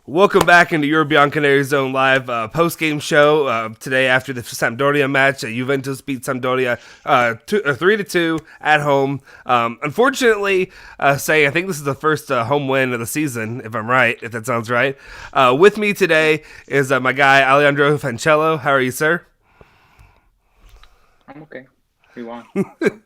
Welcome back into your Bianconeri Zone live post-game show today after the Sampdoria match. Juventus beat Sampdoria 3-2 at home. Unfortunately, I think this is the first home win of the season, if I'm right, if that sounds right. With me today is my guy, Alejandro Fancello. How are you, sir? I'm okay. We won. So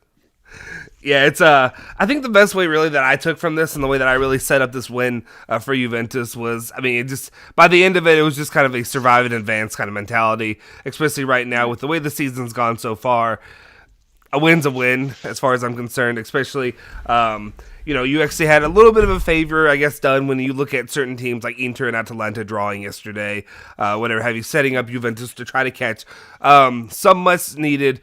Yeah, it's I think the best way really that I took from this and the way that I really set up this win for Juventus was, it just by the end of it, it was just kind of a survive and advance kind of mentality, especially right now yeah, with the way the season's gone so far. A win's a win as far as I'm concerned, especially you actually had a little bit of a favor, I guess, done when you look at certain teams like Inter and Atalanta drawing yesterday, whatever have you, setting up Juventus to try to catch some much needed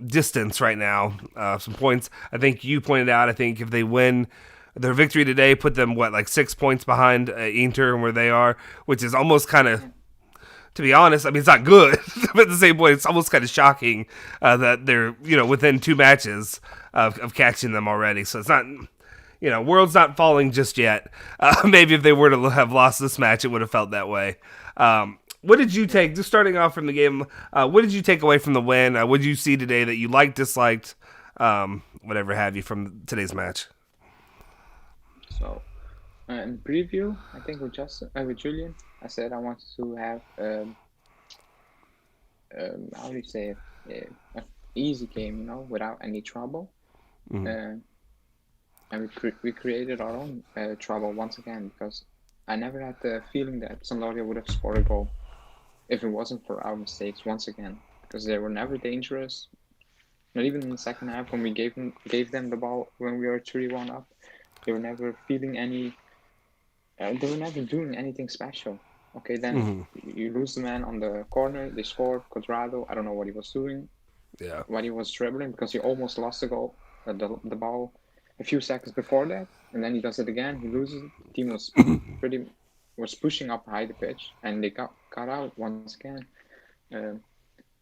distance right now, some points. I think you pointed out, I think if they win their victory today, put them, what, like 6 points behind Inter and where they are, which is almost kind of, yeah, to be honest, it's not good, but at the same point, it's almost kind of shocking that they're within two matches of catching them already. So it's not, world's not falling just yet. Maybe if they were to have lost this match, it would have felt that way. What did you take? Just starting off from the game, what did you take away from the win? What did you see today that you liked, disliked, whatever have you from today's match? so in preview, I think with Julian, I said I wanted to have how do you say it? A easy game, without any trouble. Mm-hmm. Uh, and we created our own trouble once again because I never had the feeling that Sampdoria would have scored a goal if it wasn't for our mistakes once again because they were never dangerous. Not even in the second half when we gave them the ball when we were 3-1 up. They were never feeling any. They were never doing anything special. Okay, then Mm-hmm. you lose the man on the corner. They scored. Quadrado, I don't know what he was doing, Yeah. what he was dribbling because he almost lost the goal, the ball, a few seconds before that, and then he does it again. He loses it. The team pretty was pushing up high the pitch, and they got cut out once again. Um,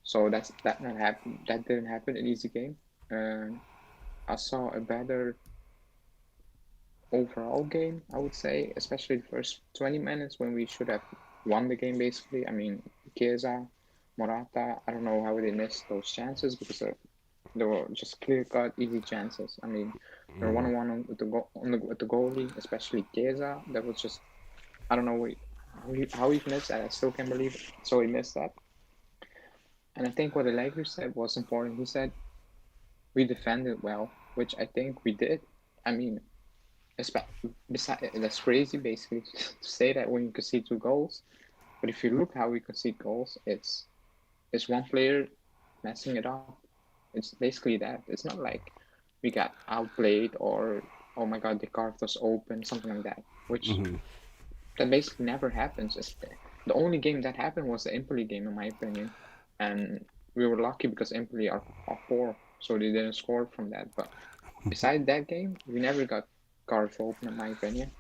so that not happened. That didn't happen in easy game. Um, I saw a better overall game, I would say, especially the first 20 minutes when we should have won the game, basically. I mean, Chiesa, Morata, I don't know how they missed those chances because they were just clear cut, easy chances. I mean, they're one Mm-hmm. on one with the goalie, especially Chiesa. That was just, I don't know how he missed that. I still can't believe it. So he missed that. And I think what Allegri said was important. He said, we defended well, which I think we did. I mean, that's crazy, basically, to say that when you concede two goals. But if you look how we concede goals, it's one player messing it up. It's basically that. It's not like we got outplayed or oh my god they carved us open, something like that. Which Mm-hmm. that basically never happens. The only game that happened was the Empoli game, in my opinion, and we were lucky because Empoli are poor, so they didn't score from that. But beside that game, we never got carved open, in my opinion.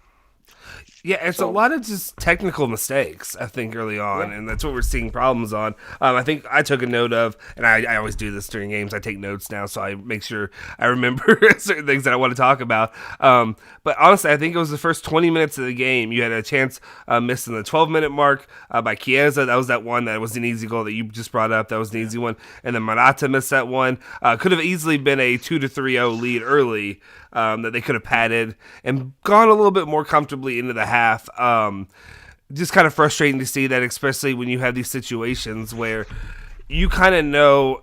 Yeah, it's a So lot of just technical mistakes, I think, early on, yeah, and that's what we're seeing problems on. I think I took a note of, and I always do this during games. I take notes now, so I make sure I remember certain things that I want to talk about. But honestly, I think it was the first 20 minutes of the game. You had a chance missing the 12-minute mark by Chiesa. That was that one that was an easy goal that you just brought up. That was an yeah, easy one. And then Morata missed that one. Could have easily been a 2-3-0 lead early that they could have padded and gone a little bit more comfortably into the half. Just kind of frustrating to see that, especially when you have these situations where you kind of know,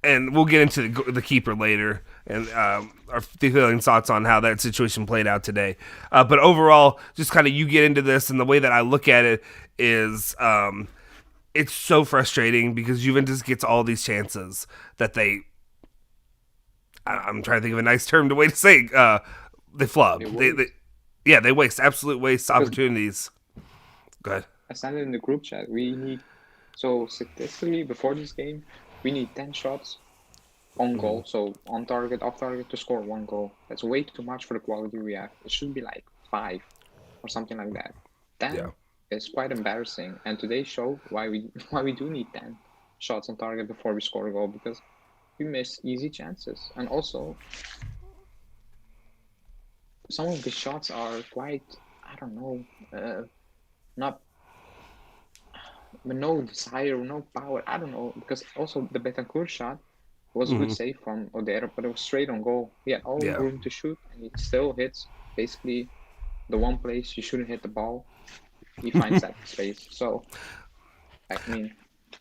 and we'll get into the keeper later and our feeling thoughts on how that situation played out today. But overall, just kind of you get into this, and the way that I look at it is it's so frustrating because Juventus gets all these chances that I'm trying to think of a nice term, the way to say they they flub. They waste yeah, they waste, absolute waste because opportunities. Go ahead. I said it in the group chat. We need so statistically before this game, we need 10 shots on Mm-hmm. goal, so on target, off target to score one goal. That's way too much for the quality we have. It should be like five or something like that. Yeah. 10 is quite embarrassing, and today showed why we why we do need 10 shots on target before we score a goal because we miss easy chances, and also some of the shots are quite I don't know. not with no desire, no power. I don't know, because also the Betancourt shot was a good save from Odero, but it was straight on goal. He had all Yeah. room to shoot, and he still hits basically the one place you shouldn't hit the ball. He finds that space. So, I mean,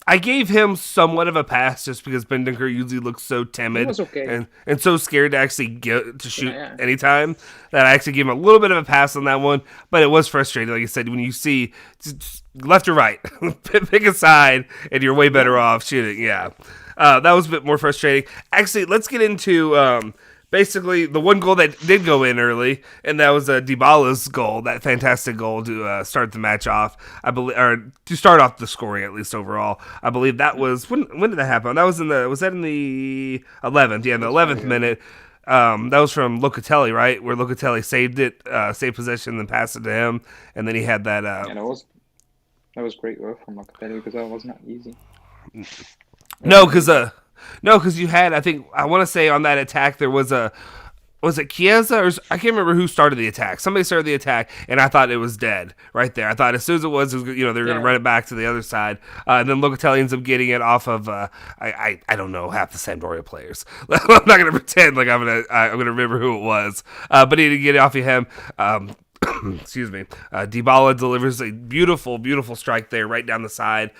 I gave him somewhat of a pass just because Bendinger usually looks so he timid was okay. and so scared to actually get to shoot Yeah, anytime that I actually gave him a little bit of a pass on that one. But it was frustrating, like I said, when you see just left or right, pick a side, and you're way better off shooting. Yeah, that was a bit more frustrating. Actually, let's get into basically the one goal that did go in early, and that was Dybala's goal, that fantastic goal to start the match off. I believe, or to start off the scoring at least overall. I believe that was when did that happen? That was in the 11th? Yeah, in the that's 11th very good. minute. That was from Locatelli, right? Where Locatelli saved it, saved possession, then passed it to him, and then he had that. Yeah, that was great work from Locatelli, because that was not easy. No, because you had, I think, I want to say on that attack there was a, was it Chiesa or I can't remember who started the attack. Somebody started the attack, and I thought it was dead right there. I thought as soon as it was they were going to run it back to the other side, and then Locatelli ends up getting it off of I don't know half the Sampdoria players. I'm not going to pretend like I'm gonna remember who it was, but he did get it off of him. Excuse me. Dybala delivers a beautiful, beautiful strike there right down the side.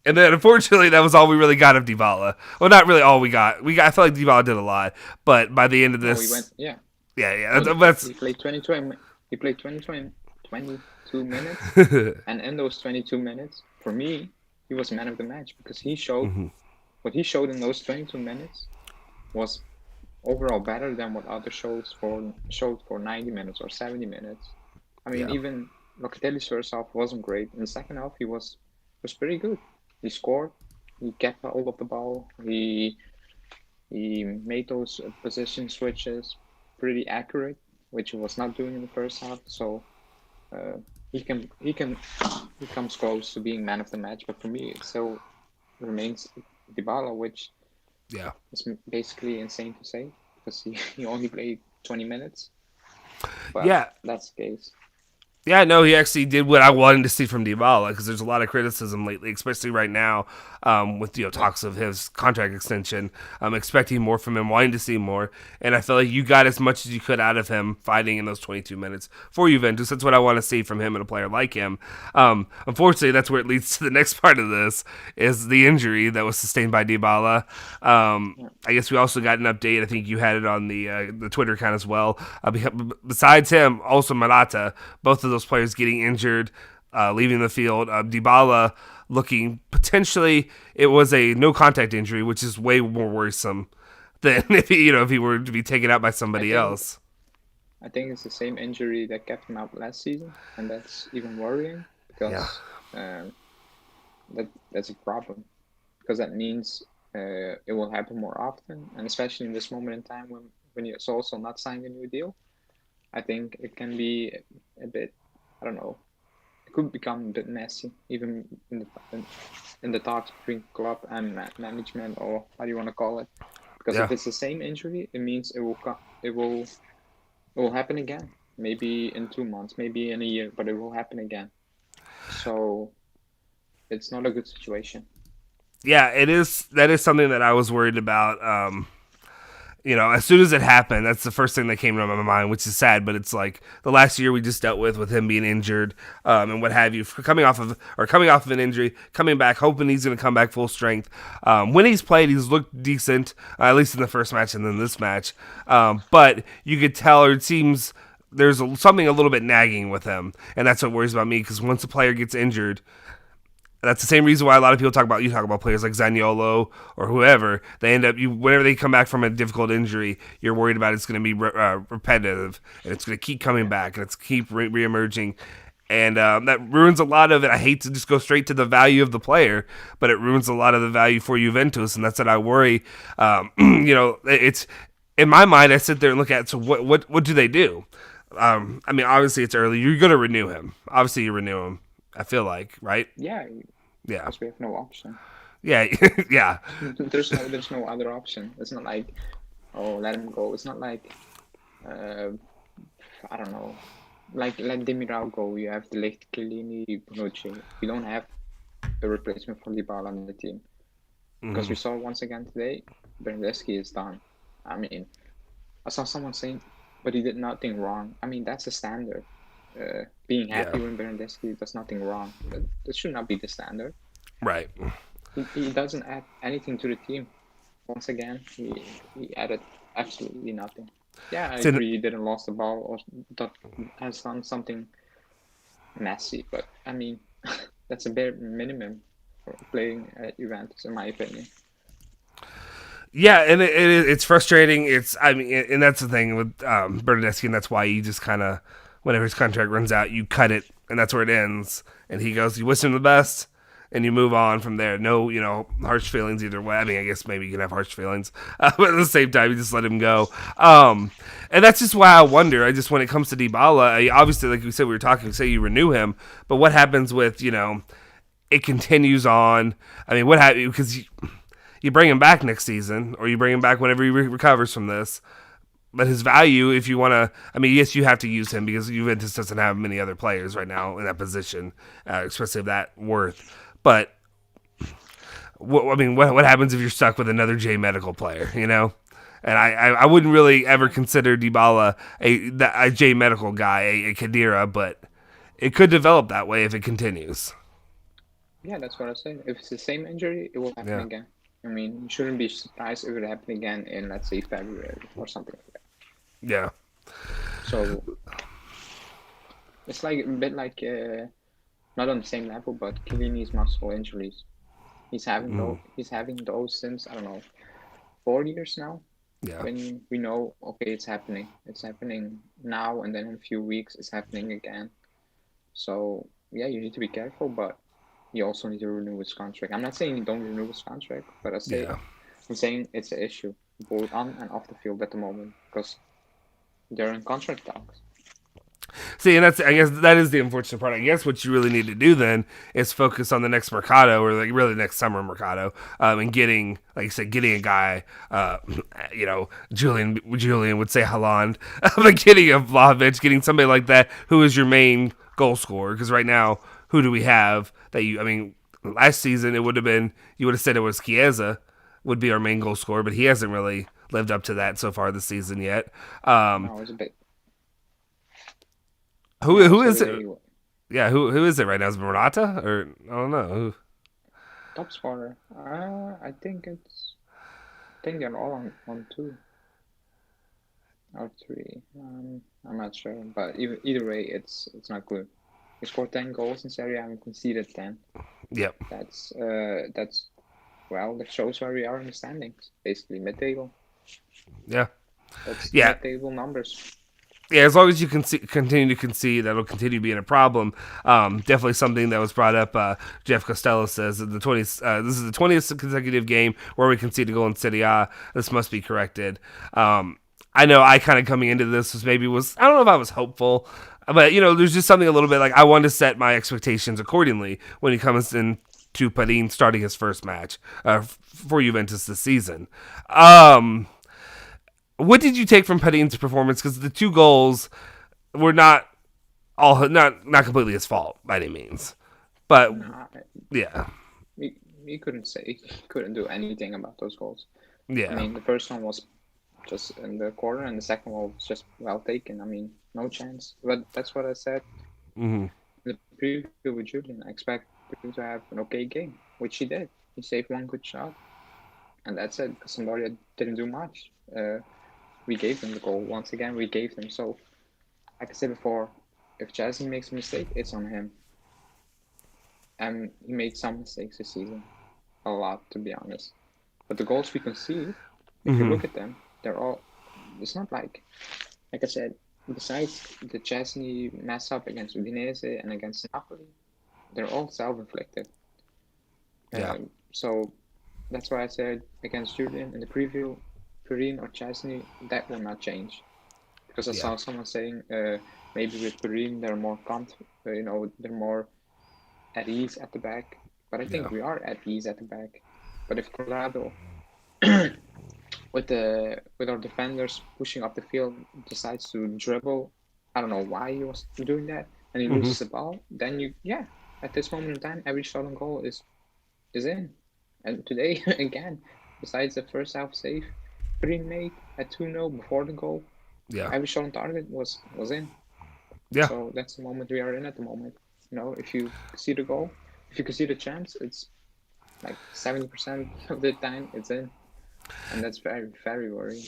And then, unfortunately, that was all we really got of Dybala. Well, not really all we got. I felt like Dybala did a lot, but by the end of No, this, we went. Yeah, yeah, no, that's he played 22. He played 22 minutes, and in those 22 minutes, for me, he was man of the match, because he showed what he showed in those 22 minutes was overall better than what others showed for 90 minutes or 70 minutes. I mean, yeah, even Locatelli's first half wasn't great. In the second half, he was pretty good. He scored. He kept hold of the ball. He made those position switches pretty accurate, which he was not doing in the first half. So uh, he comes close to being man of the match. But for me, it still remains Dybala, which yeah. is basically insane to say, because he only played 20 minutes. But Yeah, that's the case. Yeah, no, he actually did what I wanted to see from Dybala, because there's a lot of criticism lately, especially right now with talks of his contract extension. I'm expecting more from him, wanting to see more, and I feel like you got as much as you could out of him fighting in those 22 minutes for Juventus. That's what I want to see from him and a player like him. Unfortunately, that's where it leads to the next part of this, is the injury that was sustained by Dybala. I guess we also got an update. I think you had it on the Twitter account as well. Besides him, also Morata, both of those players getting injured, leaving the field. Dybala looking potentially, it was a no contact injury, which is way more worrisome than if he were to be taken out by I somebody think else. I think it's the same injury that kept him out last season, and that's even worrying, Yeah, because that's a problem, because that means it will happen more often, and especially in this moment in time when you're also not signing a new deal. I think it can be a bit, I don't know, it could become a bit messy, even in the talks between club and management, or how do you want to call it? Because yeah. if it's the same injury, it means it will happen again. Maybe in 2 months, maybe in a year, but it will happen again. So it's not a good situation. Yeah, it is. That is something that I was worried about. As soon as it happened, that's the first thing that came to my mind, which is sad. But it's like the last year we just dealt with him being injured, and what have you, coming off of an injury, coming back, hoping he's going to come back full strength. When he's played, he's looked decent, at least in the first match and then this match. But you could tell, or it seems there's something a little bit nagging with him, and that's what worries about me. Because once a player gets injured, that's the same reason why a lot of people talk about players like Zaniolo or whoever. They end up whenever they come back from a difficult injury, you're worried about it's going to be repetitive, and it's going to keep coming back, and it's keep reemerging, and that ruins a lot of it. I hate to just go straight to the value of the player, but it ruins a lot of the value for Juventus, and that's what I worry. It's in my mind. I sit there and look at, so what do they do? I mean, obviously it's early. You're going to renew him. Obviously, you renew him. I feel like, right? Yeah, Yeah. because we have no option. Yeah, yeah, There's no other option. It's not like, oh, let him go. It's not like, I don't know. let Demiral go. You have the late Chiellini, Bonucci. We don't have a replacement for Dybala on the team because we Hmm. saw once again today, Bernardeschi is done. I mean, I saw someone saying, but he did nothing wrong. I mean, that's a standard. Being Yeah. happy when Bernardeschi does nothing wrong. That should not be the standard. Right. He doesn't add anything to the team. Once again, he added absolutely nothing. Yeah, I So agree. He didn't lost the ball or that has done something messy, but I mean, that's a bare minimum for playing at Juventus, in my opinion. yeah, and it's frustrating. It's I mean, and that's the thing with Bernardeschi, and that's why you just kind of whenever his contract runs out, you cut it, and that's where it ends. And he goes, you wish him the best, and you move on from there. No, harsh feelings either way. I mean, I guess maybe you can have harsh feelings, but at the same time, you just let him go. And that's just why I wonder. I just when it comes to Dybala, obviously, like we said, we were talking. Say you renew him, but what happens with it continues on? I mean, what happens because you bring him back next season, or you bring him back whenever he recovers from this. But his value, if you want to, I mean, yes, you have to use him because Juventus doesn't have many other players right now in that position, especially of that worth. But what happens if you're stuck with another J Medical player? And I wouldn't really ever consider Dybala a J Medical guy, a Kadira, but it could develop that way if it continues. Yeah, that's what I said. If it's the same injury, it will happen Yeah, again. I mean, you shouldn't be surprised if it happened again in, let's say, February or something like that. yeah, So it's like a bit like not on the same level, but Chiellini's muscle injuries. He's having those since I don't know 4 years now. yeah. When we know, okay, it's happening. It's happening now, and then in a few weeks, it's happening again. So yeah, you need to be careful, but you also need to renew his contract. I'm not saying you don't renew his contract, but Yeah. I'm saying it's an issue both on and off the field at the moment because they're in contract talks. See, and that's I guess that is the unfortunate part. I guess what you really need to do then is focus on the next Mercado or like really next summer Mercado, and getting, like you said, getting a guy, Julian would say Holland, but getting a Vlahovic, getting somebody like that who is your main goal scorer. Because right now, who do we have that you? I mean, last season it would have been you would have said it was Chiesa would be our main goal scorer, but he hasn't really lived up to that so far this season yet. Um, Now it's a bit, who now who it's a is bit it? anyway. Yeah, who is it right now? Is it Morata or I don't know? Top scorer. I think they're all on two or three. I'm not sure, but either way, it's not good. We scored 10 goals in Serie A and conceded 10. Yep. That's well, that shows where we are in the standings. Basically, mid-table. Yeah. That's Yeah. mid-table numbers. Yeah, as long as you can continue to concede, that'll continue being a problem. Definitely something that was brought up. Jeff Costello says that this is the 20th consecutive game where we concede a goal in Serie A. This must be corrected. I know I kind of coming into this was I don't know if I was hopeful, but there's just something a little bit like I wanted to set my expectations accordingly when he comes in to Padin starting his first match for Juventus this season. What did you take from Padin's performance? Because the two goals were not completely his fault by any means, but Nah, yeah, we couldn't say couldn't do anything about those goals. I yeah, mean, the first one was just in the corner, and the second one was just well taken. I mean, no chance. But that's what I said hmm in the preview with Julian. I expect him to have an okay game, which he did. He saved one good shot, and that's it. Because Sampdoria didn't do much. We gave them the goal once again. We gave them so. Like I said before, if Chelsea makes a mistake, it's on him. And he made some mistakes this season, a lot to be honest. But the goals we concede, if you hmm look at them, they're all. It's not like I said. Besides the Chesney mess up against Udinese and against Napoli, they're all self-inflicted. yeah, So that's why I said against Julian in the preview, Perrine or Chesney, that will not change. Because I yeah, saw someone saying maybe with Perrine they're more they're more at ease at the back. But I think yeah, we are at ease at the back. But if Colorado with our defenders pushing up the field decides to dribble I don't know why he was doing that, and he loses the ball. Then at this moment in time, every shot on goal is in. And today again, besides the first half save, 3 made at 2-0 before the goal, Yeah. every shot on target was in. Yeah. So that's the moment we are in at the moment. If you see the goal, if you can see the chance, it's like 70% of the time it's in, and that's very, very worrying.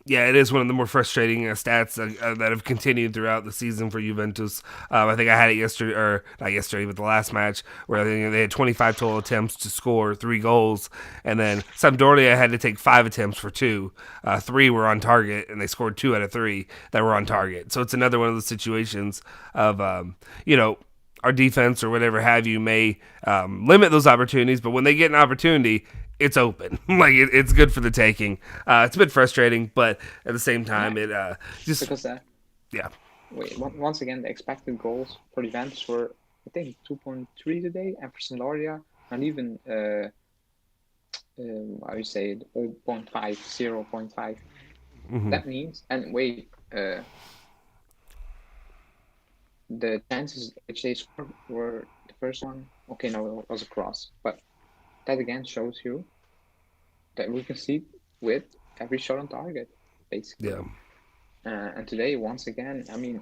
Yeah, it is one of the more frustrating stats that have continued throughout the season for Juventus. I think I had it yesterday, or not yesterday, but the last match, where they had 25 total attempts to score 3 goals, and then Sampdoria had to take 5 attempts for 2. 3 were on target, and they scored 2 out of 3 that were on target. So it's another one of those situations of, our defense or whatever have you may limit those opportunities, but when they get an opportunity, it's open. Like it's good for the taking. It's a bit frustrating, but at the same time, it just because yeah. Once again, the expected goals for the Juventus were, I think, 2.3 today, and for Sampdoria, not even how you say it, 0.5, 0.5. That means, and the chances which they scored were the first one. Okay, no, it was a cross, but that again shows you that we can see with every shot on target, basically. Yeah. And today, once again, I mean,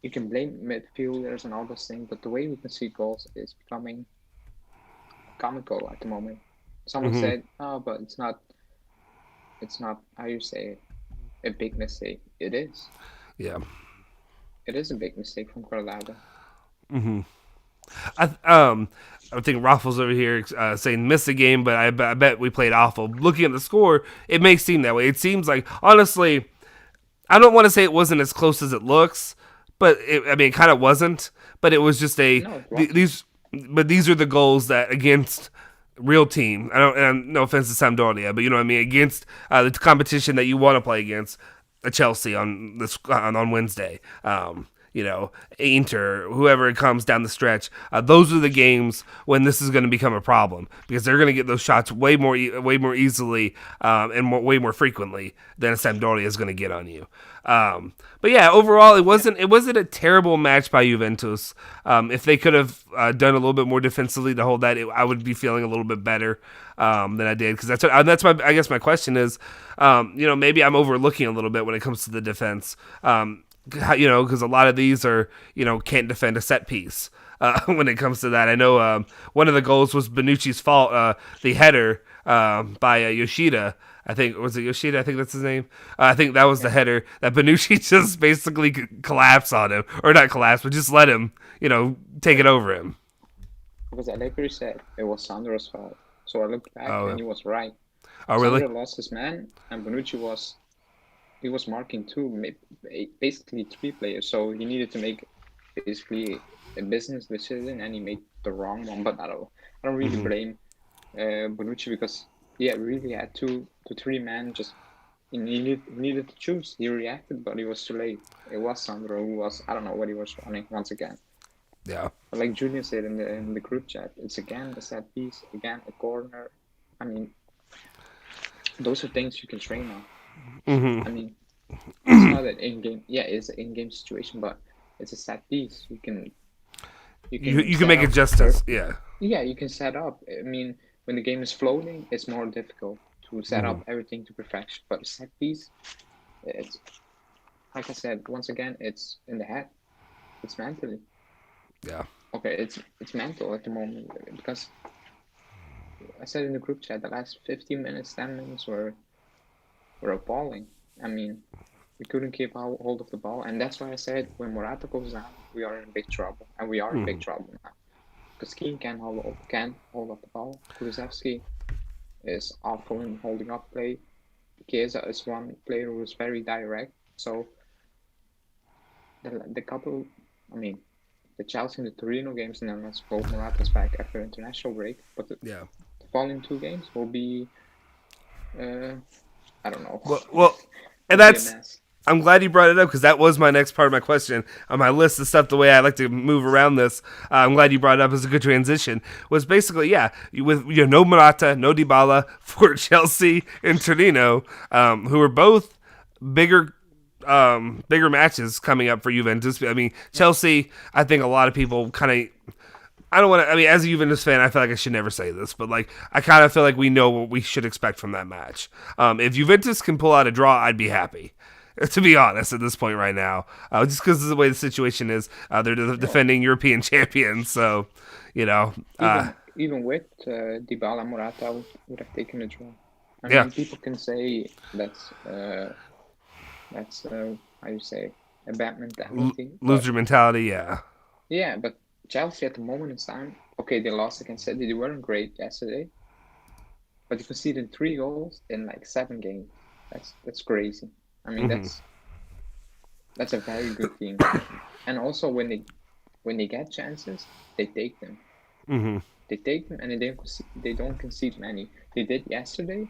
you can blame midfielders and all those things, but the way we can see goals is becoming comical at the moment. Someone said, "Oh, but it's not how you say a big mistake." It is. Yeah. It is a big mistake from Colorado. I think Raffles over here saying missed the game, but I bet we played awful. Looking at the score, it may seem that way. It seems like, honestly, I don't want to say it wasn't as close as it looks, but it kind of wasn't. But it was just these are the goals that against real team. And no offense to Sampdoria, but you know what I mean, against the competition that you want to play against, a Chelsea on Wednesday. Inter, whoever it comes down the stretch, those are the games when this is going to become a problem because they're going to get those shots way more easily and way more frequently than a Sampdoria is going to get on you. But yeah, overall, it wasn't a terrible match by Juventus. If they could have done a little bit more defensively to hold that, I would be feeling a little bit better than I did because that's my I guess my question is, maybe I'm overlooking a little bit when it comes to the defense. Because a lot of these are, can't defend a set piece when it comes to that. I know one of the goals was Bonucci's fault, the header by Yoshida. I think, was it Yoshida? I think that's his name. I think that was the header that Bonucci just basically collapsed on him. Or not collapse, but just let him, take it over him. Because Allegri said it was Sandro's fault. So I looked back and he was right. Oh, really? Sandro lost his man and Bonucci was marking 2, basically 3 players. So he needed to make basically a business decision, and he made the wrong one. But I don't really blame Bonucci because he really had 2 to 3 men. Just he needed to choose. He reacted, but he was too late. It was Sandro who was, I don't know what he was running once again. Yeah. But like Julian said in the group chat, it's again a set piece, again a corner. I mean, those are things you can train on. I mean, it's not an in-game. Yeah, it's an in-game situation, but it's a set piece. You can make adjustments. Yeah. Yeah, you can set up. I mean, when the game is floating, it's more difficult to set up everything to perfection. But a set piece, it's like I said once again, it's in the head. It's mentally. Yeah. Okay, it's mental at the moment because I said in the group chat the last 15 minutes, 10 minutes were appalling. I mean, we couldn't keep hold of the ball, and that's why I said when Morata goes down, we are in big trouble, and we are in big trouble now. Because Keane can't hold up the ball. Kulusevski is awful in holding up play. Chiesa is one player who is very direct. So the Chelsea and the Torino games, and then let's hope Morata's back after international break. But the following 2 games will be, I don't know. Well, and I'm glad you brought it up because that was my next part of my question on my list of stuff. The way I like to move around this, I'm glad you brought it up as a good transition. Was basically with no Morata, no Dybala for Chelsea and Torino, who are both bigger bigger matches coming up for Juventus. I mean, Chelsea, I think a lot of people kind of. I don't want to. I mean, as a Juventus fan, I feel like I should never say this, but like, I kind of feel like we know what we should expect from that match. If Juventus can pull out a draw, I'd be happy. To be honest, at this point right now, just because of the way the situation is, they're defending European champions, so Even with Dybala, Morata would have taken a draw. I Yeah. mean, people can say that's how you say, a bad mentality. loser mentality. Yeah, Yeah, but Chelsea at the moment in time, okay, they lost against City. They weren't great yesterday, but they conceded 3 goals in like 7 games. That's crazy. I mean, that's a very good team. And also when they get chances, they take them. They take them and they don't concede many. They did yesterday,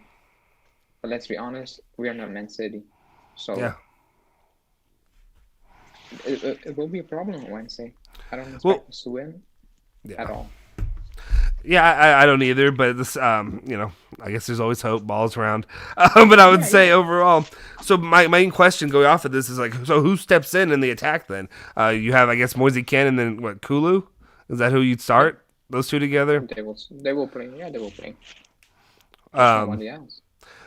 but let's be honest, we are not Man City, so yeah. it will be a problem on Wednesday. I don't expect us to win at all. Yeah, I don't either, but this, I guess there's always hope. Balls around, but I would say overall. So my main question going off of this is like, so who steps in the attack then? You have, I guess, Moise Kean and then what? Kulu? Is that who you'd start? Those two together? They will play. Yeah, they will play. Um, Somebody else.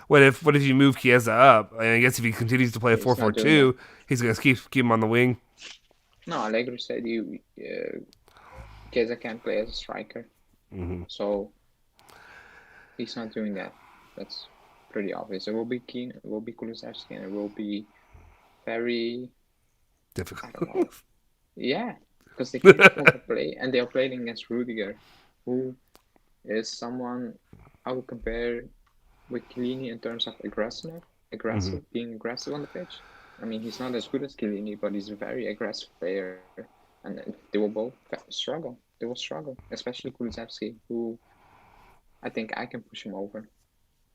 what if you move Chiesa up? I guess if he continues to play a 4-4-2, he's gonna keep him on the wing. No, Allegri said Chiesa can't play as a striker, so he's not doing that. That's pretty obvious. It will be Keane, it will be Kulusevski, and it will be very Difficult. I don't know. Yeah, because they can't play, and they are playing against Rudiger, who is someone I would compare with Chiellini in terms of being aggressive on the pitch. I mean, he's not as good as Chiellini, but he's a very aggressive player, and they will both struggle. They will struggle, especially Kulusevski, who I think I can push him over.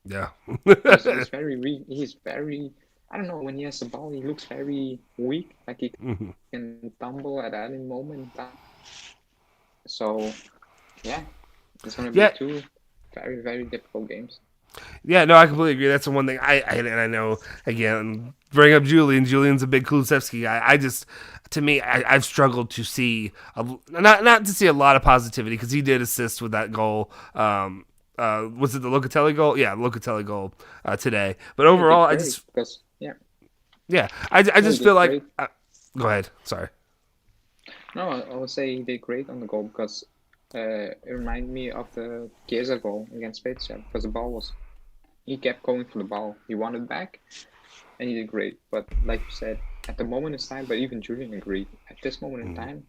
Yeah. He's very weak. He's very. I don't know, when he has the ball, he looks very weak, like he can tumble at any moment in time. So, yeah, it's going to be 2 very, very difficult games. Yeah, no, I completely agree. That's the one thing I know, again, bring up Julian. Julian's a big Kulusevski guy. I've struggled to see, not to see a lot of positivity, because he did assist with that goal. Was it the Locatelli goal? Yeah, Locatelli goal today. But overall, I just feel like. Go ahead. Sorry. No, I would say he did great on the goal, because it reminded me of the Chiesa goal against Spezia, because he kept going for the ball. He won it back, and he did great. But like you said, at the moment in time, but even Julian agreed, at this moment in time,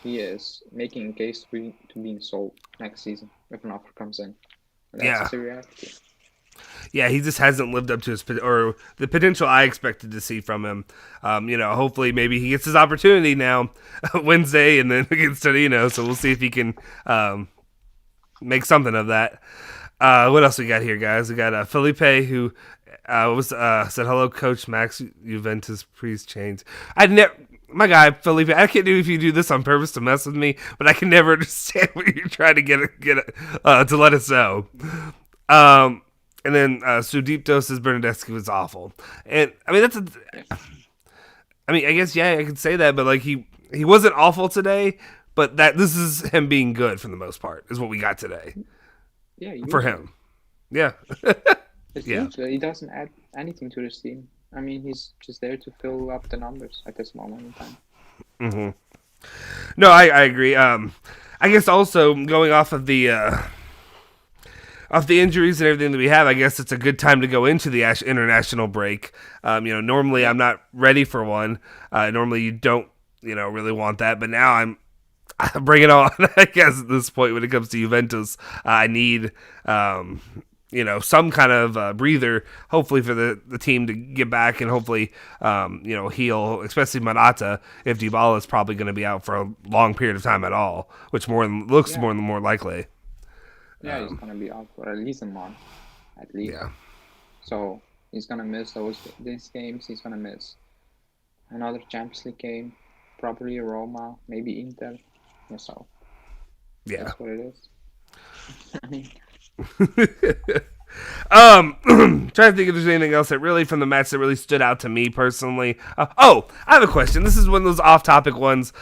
he is making a case to being sold next season if an offer comes in. And that's the reality. Yeah, he just hasn't lived up to or the potential I expected to see from him. Hopefully maybe he gets his opportunity now Wednesday and then against Torino. So we'll see if he can make something of that. What else we got here, guys? We got Felipe, who said, "Hello, Coach Max. Juventus, please change." My guy Felipe, I can't do if you do this on purpose to mess with me, but I can never understand what you're trying to get to let us know. And then Sudipto says Bernadeschi was awful, and I mean I guess I could say that, but like he wasn't awful today, but this is him being good for the most part is what we got today. Yeah, for him. Yeah. He doesn't add anything to this team. I mean, he's just there to fill up the numbers at this moment in time. No, I agree. I guess also going off of the injuries and everything that we have, I guess it's a good time to go into the international break. Normally I'm not ready for one. Normally you don't, really want that, but now I'm bring it on. I guess at this point when it comes to Juventus, I need some kind of breather, hopefully for the team to get back and hopefully heal, especially Morata, if Dybala is probably going to be out for a long period of time at all, which looks more and more likely. Yeah, he's going to be out for at least a month, at least. Yeah. So he's going to miss these games. He's going to miss another Champions League game, probably Roma, maybe Inter. So that's what it is. Trying to think if there's anything else that really from the match that really stood out to me personally. I have a question. This is one of those off-topic ones.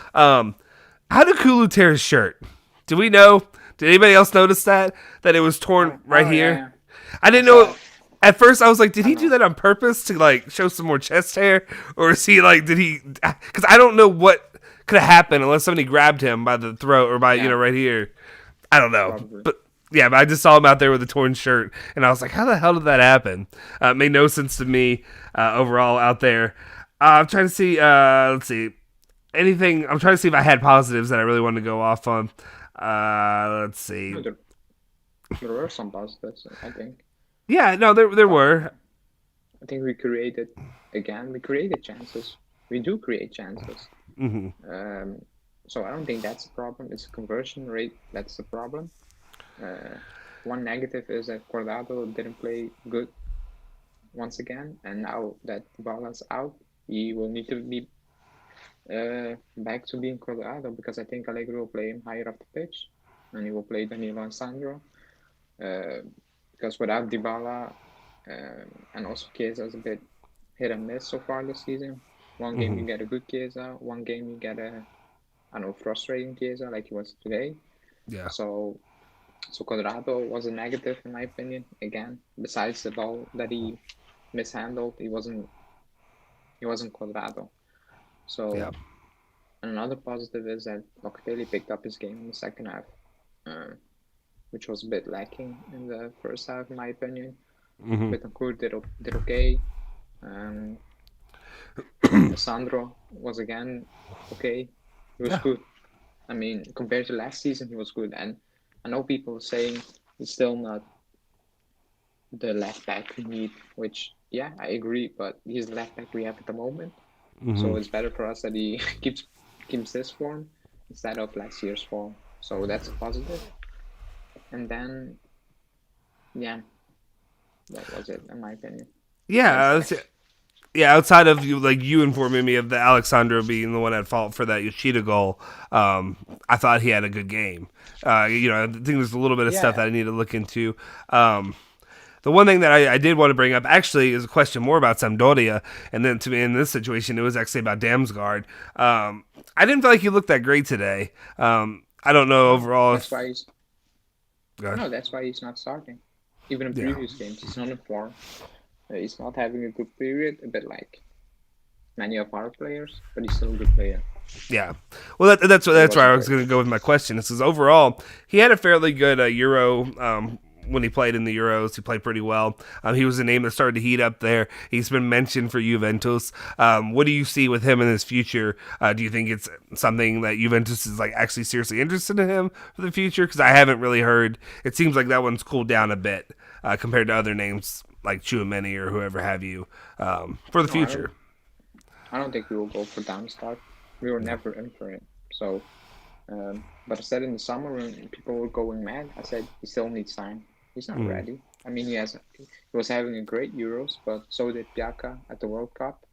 How did Kulu tear his shirt? Do we know? Did anybody else notice that it was torn right Oh here? yeah, I I didn't saw know. it. At first, I was like, did I he do know. that on purpose to like show some more chest hair, or is he like, did he? Because I don't know what could have happened unless somebody grabbed him by the throat or by Yeah, right here. I don't know, probably. but yeah, but I just saw him out there with a torn shirt, and I was like, how the hell did that happen? It made no sense to me overall out there. I'm trying to see. Let's see anything. I'm trying to see if I had positives that I really wanted to go off on. Let's see. No, there were some positives. I think. Yeah, no, there But were. I think we created again. We created chances. We do create chances. Hmm. Um, so I don't think that's a problem. It's a conversion rate that's the problem. Uh, one negative is that Cordado didn't play good once again, and now that Dybala's out, he will need to be back to being Cordado because I think Allegri will play him higher up the pitch, and he will play Danilo and Sandro. Uh, because without Dybala, and also Chiesa is a bit hit and miss so far this season. One game Hmm. you get a good Chiesa, one game you get a I don't know frustrating Chiesa like he was today. Yeah. So so Quadrado was a negative in my opinion. Again, besides the ball that he mishandled, he wasn't Quadrado. Yeah. So another positive is that Locatelli picked up his game in the second half, uh, which was a bit lacking in the first half in my opinion. Hmm. Betancourt did okay. Um, Sandro was again okay. He was Yeah. good. I mean, compared to last season, he was good. And I know people are saying he's still not the left back we need, which, yeah, I agree, but he's the left back we have at the moment. Hmm. So it's better for us that he keeps this form instead of last year's form. So that's a positive. And then, yeah, that was it, in my opinion. Red Yeah. flags. Yeah, outside of you, like you informing me of the Alexandro being the one at fault for that Yoshida goal, I thought he had a good game. I think there's a little bit of stuff Yeah, that I need to look into. Um, the one thing that I did want to bring up actually is a question more about Sampdoria, and then to me in this situation, it was actually about Damsgaard. I didn't feel like he looked that great today. I don't know no, overall that's if. why he's Uh, no, that's why he's not starting. Even in yeah, previous games, he's not in form. He's not having a good period, a bit like many of our players, but he's still a good player. yeah. Well, that's But he that's where I wasn't was great. going to go with my question. This is overall he had a fairly good Euro. When he played in the Euros, he played pretty well. He was a name that started to heat up there. He's been mentioned for Juventus. What do you see with him in his future? Do you think it's something that Juventus is like actually seriously interested in him for the future? Because I haven't really heard. It seems like that one's cooled down a bit compared to other names like Chouameni or whoever have you for the No, future. I don't think we will go for Darmstadt. We were Yeah. never in for it. So, but I said in the summer when people were going mad, I said he still needs time. He's not Mm, ready. I mean, he was having a great Euros, but so did Piaka at the World Cup.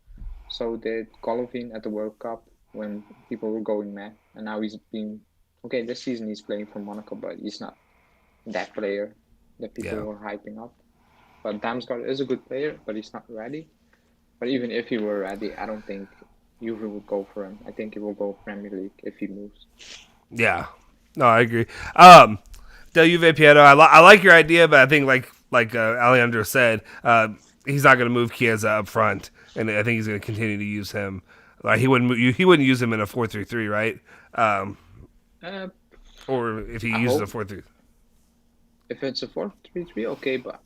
So did Golovin at the World Cup when people were going mad. And now he's been okay. This season he's playing for Monaco, but he's not that player that people yeah. were hyping up. But Damsgaard is a good player, but he's not ready. But even if he were ready, I don't think Juve would go for him. I think he will go Premier League if he moves. Yeah. No, I agree. Del Juve Pietro, I like your idea, but I think like Alejandro said, he's not going to move Chiesa up front, and I think he's going to continue to use him. Like he wouldn't use him in a 4-3-3, right? Um, Uh, or if he I uses a hope 4-3. if it's a 4-3-3, okay, but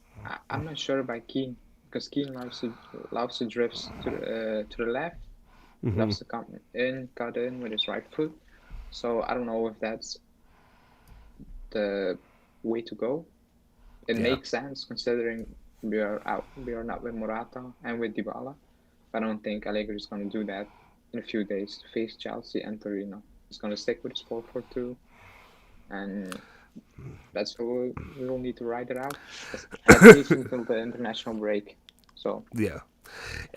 I'm not sure about Keane because Keane loves to drift to the left, Mm-hmm. loves to cut in with his right foot. So I don't know if that's the way to go. It Yeah. makes sense considering we are not with Morata and with Dybala. But I don't think Allegri is going to do that in a few days to face Chelsea and Torino. He's going to stick with his 4-4-2, and that's what we will need to ride it out at least until the international break. So Yeah.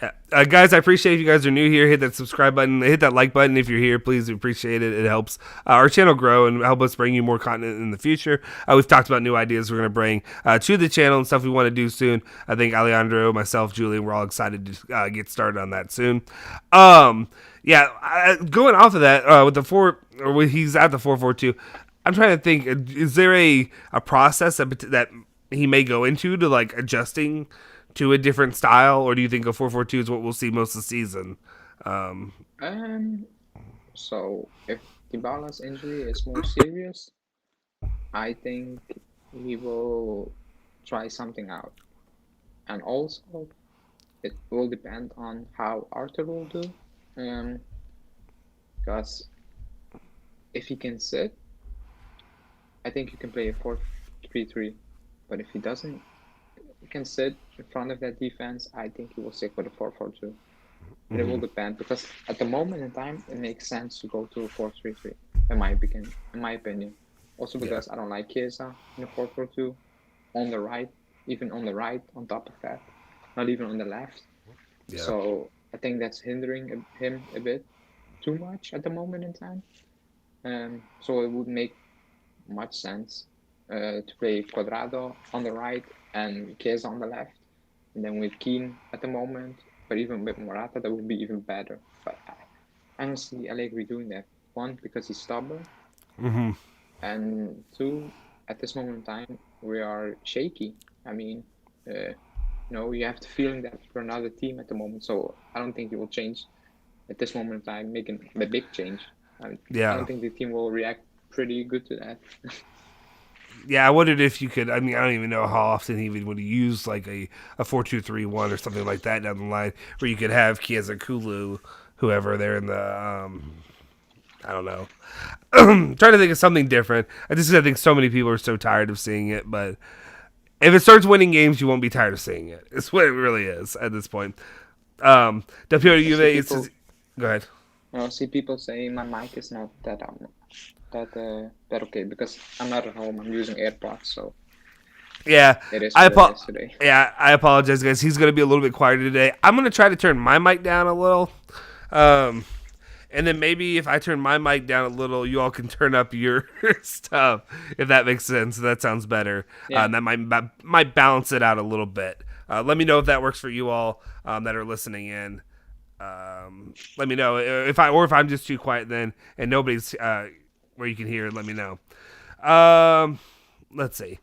Yeah. Guys, I appreciate if you guys are new here. Hit that subscribe button. Hit that like button if you're here. Please appreciate it. It helps our channel grow and help us bring you more content in the future. We've talked about new ideas we're going to bring to the channel and stuff we want to do soon. I think Alejandro, myself, Julian, we're all excited to get started on that soon. Going off of that, with the when he's at the 4-4-2, I'm trying to think, is there a process that he may go into to like adjusting to a different style, or do you think a 4-4-2 is what we'll see most of the season? Um, so if Dybala's injury is more serious, I think he will try something out. And also, it will depend on how Arthur will do. Because if he can sit, I think you can play a 4-3-3. But if he doesn't, can sit in front of that defense, I think he will stick with a 4-4-2. But it will depend, because at the moment in time, it makes sense to go to a 4-3-3, in my opinion. Also because I don't like Chiesa in a 4-4-2 on the right, even on the right, on top of that, not even on the left. Yeah. So I think that's hindering him a bit too much at the moment in time. So it would make much sense to play Cuadrado on the right and Chiesa on the left, and then with Keane at the moment, but even with Morata, that would be even better. But I don't see Allegri doing that. One, because he's stubborn, and two, at this moment in time, we are shaky. I mean, you have the feeling that we're another team at the moment, so I don't think he will change at this moment in time, making a big change. I don't think the team will react pretty good to that. Yeah, I wondered if you could. I mean, I don't even know how often he would use like a 4-2-3-1 or something like that down the line, where you could have Chiesa, Kulu, whoever there in the. I don't know. Trying to think of something different. I think so many people are so tired of seeing it, but if it starts winning games, you won't be tired of seeing it. It's what it really is at this point. Go ahead. I see people saying my mic is not that okay, because I'm not at home. I'm using AirPods, so yeah, it is today. Yeah, I apologize, guys. He's going to be a little bit quieter today. I'm going to try to turn my mic down a little, and then maybe if I turn my mic down a little, you all can turn up your stuff, if that makes sense. That sounds better. Yeah. That might balance it out a little bit. Let me know if that works for you all that are listening in. Let me know if I'm just too quiet then, and nobody's where you can hear it. Let me know. Let's see.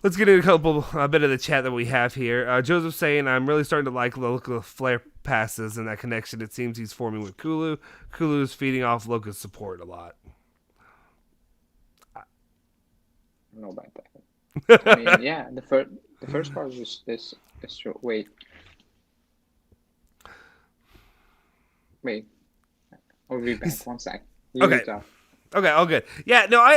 Let's get into a bit of the chat that we have here. Joseph saying, I'm really starting to like the look of the flare passes and that connection it seems he's forming with Kulu. Kulu is feeding off Loca's support a lot. I don't know about that. I mean, yeah, the first part is true. Wait. I'll be back. 1 sec. Okay, all good. Yeah, no, I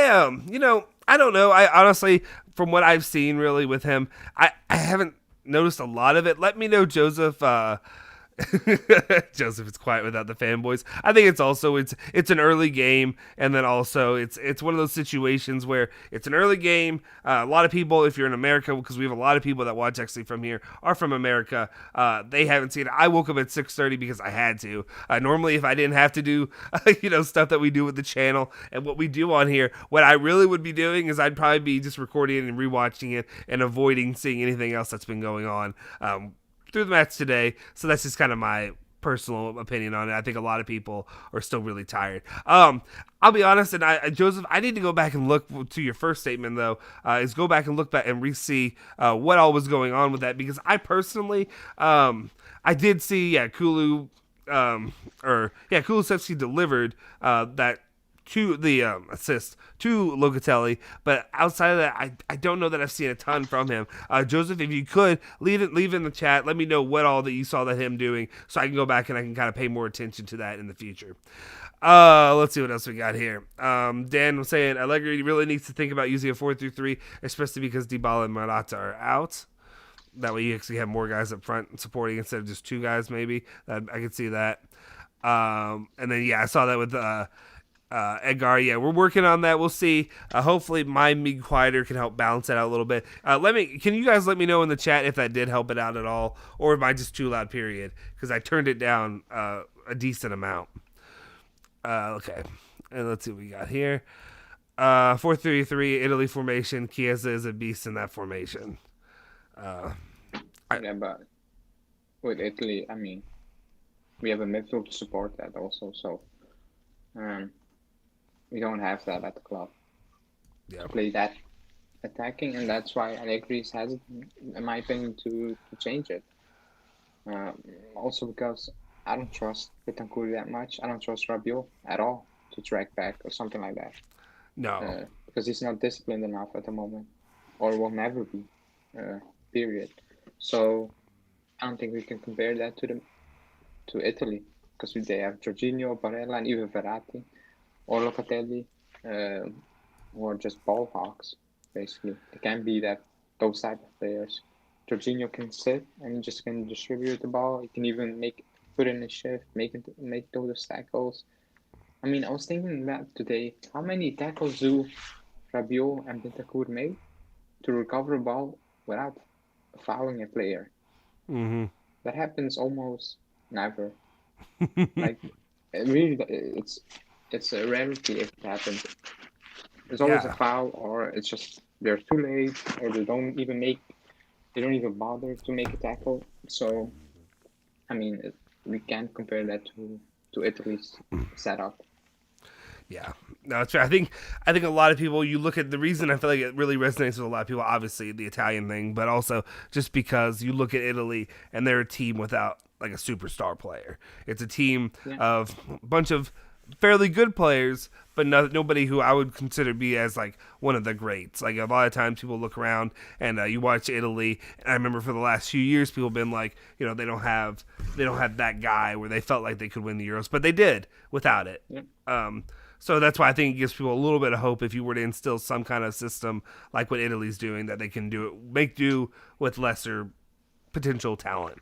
don't know. I honestly, from what I've seen really with him, I haven't noticed a lot of it. Let me know, Joseph. Joseph is quiet without the fanboys. I think it's an early game, and then also it's one of those situations where it's an early game. A lot of people, if you're in America, because we have a lot of people that watch actually from here, are from America. They haven't seen it. I woke up at 6:30 because I had to. Normally, if I didn't have to do stuff that we do with the channel and what we do on here, what I really would be doing is I'd probably be just recording it and rewatching it and avoiding seeing anything else that's been going on through the match today. So that's just kind of my personal opinion on it. I think a lot of people are still really tired. I'll be honest, and Joseph, I need to go back and look to your first statement though. Is go back and look back and re-see what all was going on with that, because I personally, I did see Kulusevski delivered that to the assist to Locatelli, but outside of that, I don't know that I've seen a ton from him. Joseph, if you could leave in the chat, let me know what all that you saw that him doing, so I can go back and I can kind of pay more attention to that in the future. Let's see what else we got here. Dan was saying Allegri really needs to think about using a 4-3-3, especially because Dybala and Morata are out. That way you actually have more guys up front supporting instead of just two guys, maybe. I could see that. And then I saw that with Edgar, yeah, we're working on that. We'll see. Hopefully, my being quieter can help balance it out a little bit. Can you guys let me know in the chat if that did help it out at all, or am I just too loud? Period, because I turned it down a decent amount. Okay, and let's see what we got here. 4-3-3 Italy formation. Chiesa is a beast in that formation. Yeah, but with Italy, I mean, we have a midfield to support that also. So we don't have that at the club Yeah. to play that attacking, and that's why Allegri is hesitant, in my opinion, to change it. Also because I don't trust Bianconeri that much. I don't trust Rabiot at all to track back or something like that. No. Because he's not disciplined enough at the moment, or will never be. Period. So I don't think we can compare that to Italy, because they have Jorginho, Barella, and even Verratti or Locatelli, who are just ball hawks. Basically, it can be that those type of players. Jorginho can sit and just can distribute the ball. He can even put in a shift, make those tackles. I mean, I was thinking that today. How many tackles do Rabiot and Bentancur make to recover a ball without fouling a player? Mm-hmm. That happens almost never. Like, really, it's a rarity if it happens. There's always a foul, or it's just they're too late, or they don't even bother to make a tackle. So, I mean, we can't compare that to Italy's setup. Yeah, no, it's fair. I think a lot of people. You look at the reason I feel like it really resonates with a lot of people. Obviously, the Italian thing, but also just because you look at Italy and they're a team without like a superstar player. It's a team of a bunch of fairly good players, but nobody who I would consider be as like one of the greats. Like a lot of times people look around and you watch Italy, and I remember for the last few years people have been like, you know, they don't have that guy where they felt like they could win the Euros, but they did without it. Yeah. So that's why I think it gives people a little bit of hope if you were to instill some kind of system like what Italy's doing, that they can do it, make do with lesser potential talent.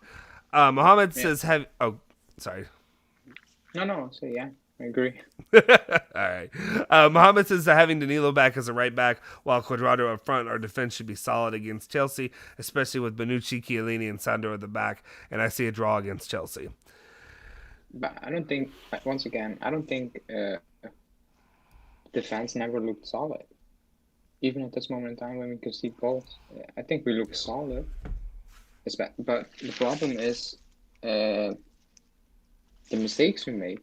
Mohammed says, sorry. No. So yeah, I agree. All right. Mohammed says that having Danilo back as a right back while Cuadrado up front, our defense should be solid against Chelsea, especially with Bonucci, Chiellini, and Sandro at the back, and I see a draw against Chelsea. But I don't think, once again, defense never looked solid. Even at this moment in time when we concede goals, I think we look solid. But the problem is the mistakes we make.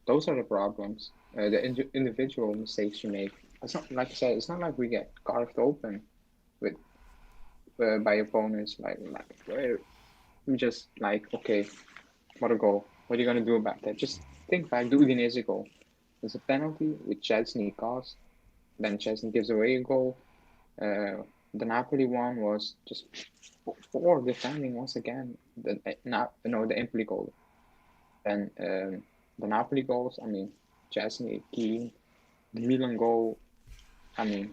Those are the problems. The individual mistakes we make. It's not, like I said, it's not like we get carved open with by opponents. Like we just like, okay, what a goal. What are you gonna do about that? Just think back. The Udinese goal. There's a penalty which Chesney caused. Then Chesney gives away a goal. The Napoli one was just poor defending once again. The Empoli goal. And the Napoli goals, I mean, Chesney, Keane, the Milan goal, I mean,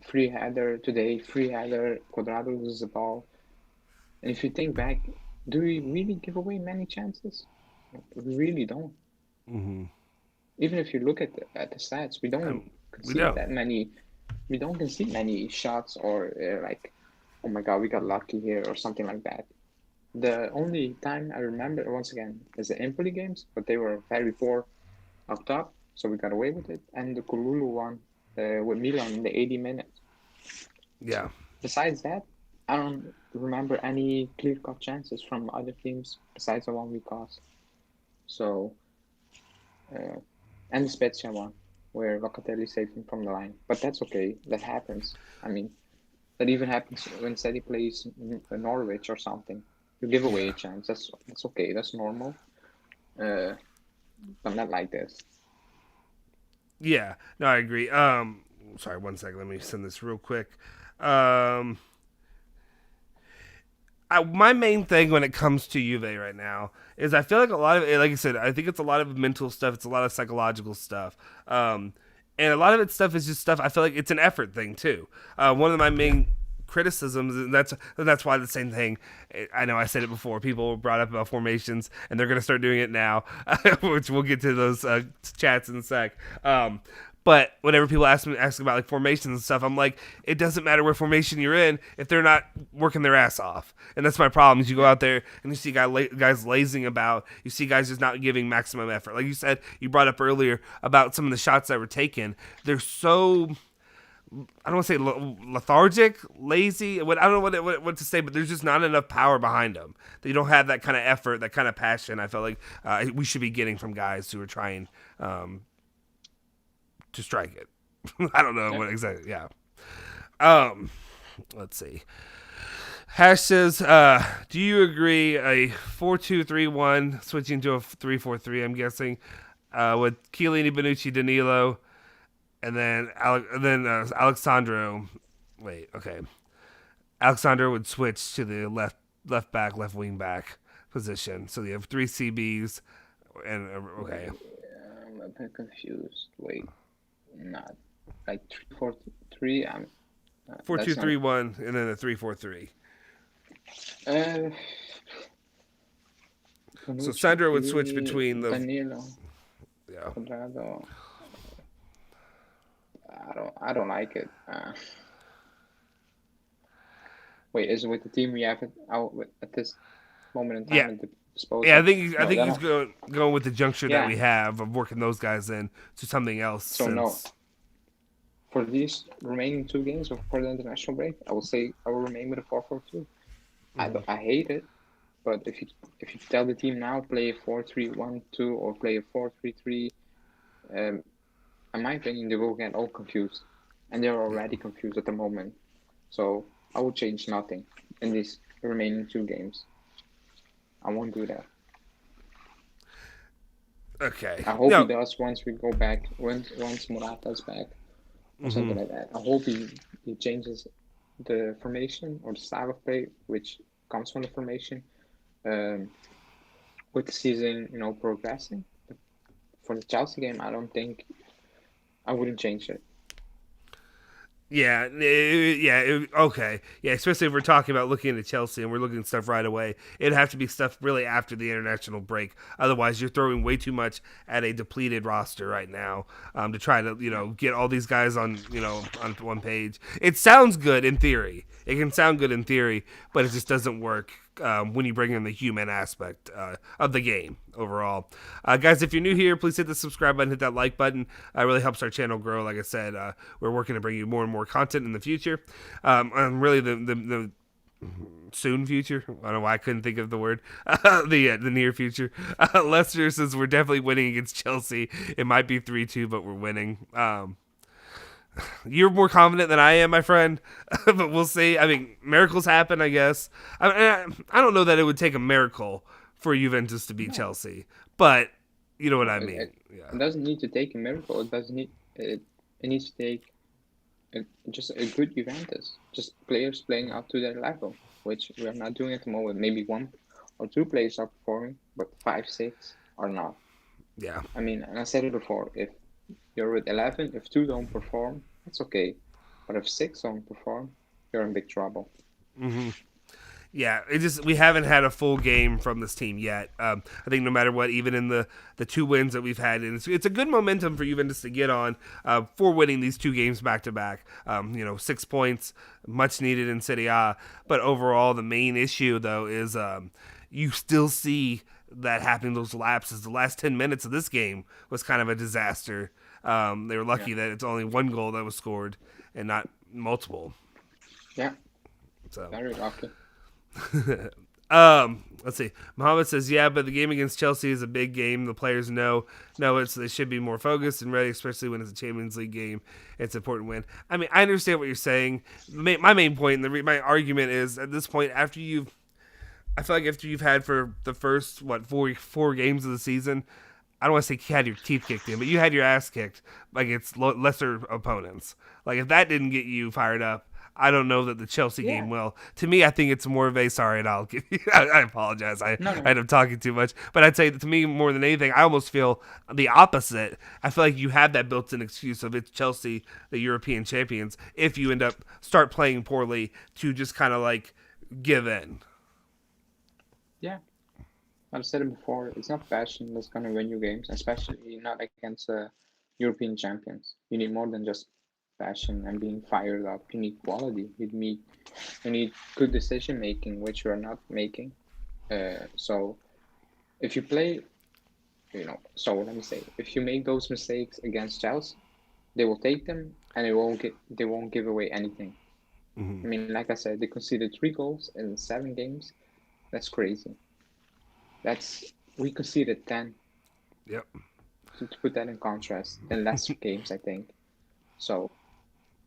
free header, Cuadrado loses the ball. And if you think back, do we really give away many chances? We really don't. Mm-hmm. Even if you look at the stats, we don't concede that many. We don't concede many shots or like, oh my god, we got lucky here or something like that. The only time I remember, once again, is the Empoli games, but they were very poor up top, so we got away with it. And the Kululu one with Milan in the 80 minutes. Yeah. Besides that, I don't remember any clear-cut chances from other teams besides the one we caused. So, and the Spezia one, where Locatelli saved him from the line. But that's okay. That happens. I mean, that even happens when City plays Norwich or something. You give away a chance. That's okay. That's normal. But not like this. Yeah. No, I agree. Sorry, 1 second. Let me send this real quick. My main thing when it comes to Juve right now is I feel like a lot of it, like I said, I think it's a lot of mental stuff. It's a lot of psychological stuff. And a lot of it stuff is just stuff. I feel like it's an effort thing too. One of my main criticisms, and that's why the same thing. I know I said it before. People brought up about formations, and they're going to start doing it now, which we'll get to those chats in a sec. But whenever people ask about like formations and stuff, I'm like, it doesn't matter what formation you're in if they're not working their ass off. And that's my problem. Is you go out there and you see guys lazing about. You see guys just not giving maximum effort. Like you said, you brought up earlier about some of the shots that were taken. They're so, I don't want to say lethargic, lazy. I don't know what to say, but there's just not enough power behind them. They don't have that kind of effort, that kind of passion. I felt like we should be getting from guys who are trying to strike it. I don't know what exactly. Yeah. Let's see. Hash says, do you agree a 4-2-3-1 switching to a 3-4-3? I'm guessing with Chiellini, Bonucci, Danilo, and then Alexandro. Wait, okay. Alexandro would switch to the left back, left wing back position. So you have 3 CBs, and okay. I'm a bit confused. Wait. Not like 3-4-3. 4-2-3-1 and then a 3-4-3. So Sandro would switch between the Danilo. Yeah. Quadrado. I don't like it. Wait, is it with the team we have at this moment in time? Yeah. At the disposal? Yeah, I think he's going with the juncture that we have of working those guys in to something else. So no. For these remaining 2 games before the international break, I will say I will remain with a 4-4-2. I hate it, but if you tell the team now play a 4-3-1-2 or play a 4-3-3, in my opinion they will get all confused, and they're already confused at the moment. So I will change nothing in these remaining 2 games. I won't do that. Okay. I hope he does once we go back, once Morata's back, or something like that. I hope he changes the formation or the style of play, which comes from the formation, with the season, progressing. For the Chelsea game, I wouldn't change it. Yeah, okay. Yeah, especially if we're talking about looking into Chelsea and we're looking at stuff right away. It'd have to be stuff really after the international break. Otherwise, you're throwing way too much at a depleted roster right now to try to, get all these guys on one page. It sounds good in theory. It can sound good in theory, but it just doesn't work when you bring in the human aspect of the game overall. Guys, if you're new here, please hit the subscribe button, hit that like button. It really helps our channel grow. Like I said, we're working to bring you more and more content in the future. And really the soon future. I don't know why I couldn't think of the word. The near future. Lester says we're definitely winning against Chelsea. It might be 3-2, but we're winning. You're more confident than I am, my friend, but we'll see. I mean, miracles happen, I guess. I don't know that it would take a miracle for Juventus to beat Chelsea, but you know what I mean. It doesn't need to take a miracle. It doesn't need. It needs to take just a good Juventus, just players playing up to their level, which we are not doing at the moment. Maybe 1 or 2 players are performing, but 5, 6 are not. Yeah. I mean, and I said it before. If you're with 11, if 2 don't perform, that's okay. But if 6 don't perform, you're in big trouble. Mm-hmm. Yeah, we haven't had a full game from this team yet. I think no matter what, even in the 2 wins that we've had, and it's a good momentum for Juventus to get on for winning these 2 games back to back. 6 points, much needed in Serie A. But overall, the main issue though is you still see that happening. Those lapses. The last 10 minutes of this game was kind of a disaster. They were lucky that it's only 1 goal that was scored and not multiple. Yeah. So very lucky. Let's see. Muhammad says, yeah, but the game against Chelsea is a big game. The players know they should be more focused and ready, especially when it's a Champions League game. It's an important win. I mean, I understand what you're saying. My main point, my argument is at this point, I feel like after you've had for the first, 4 games of the season, I don't want to say you had your teeth kicked in, but you had your ass kicked against lesser opponents. Like, if that didn't get you fired up, I don't know that the Chelsea Yeah. game will. To me, I think it's more of a sorry, and I'll give you. I apologize. I No, no. end up talking too much, but I'd say that to me more than anything, I almost feel the opposite. I feel like you have that built-in excuse of it's Chelsea, the European champions. If you end up start playing poorly, to just kind of like give in. Yeah. I've said it before. It's not passion that's gonna win you games, especially not against the European champions. You need more than just passion and being fired up. You need quality. You need good decision making, which you are not making. So if you play, so let me say, if you make those mistakes against Chelsea, they will take them and they won't give away anything. Mm-hmm. I mean, like I said, they conceded 3 goals in 7 games. That's crazy. We conceded 10. Yep. To put that in contrast, in less games, I think. So,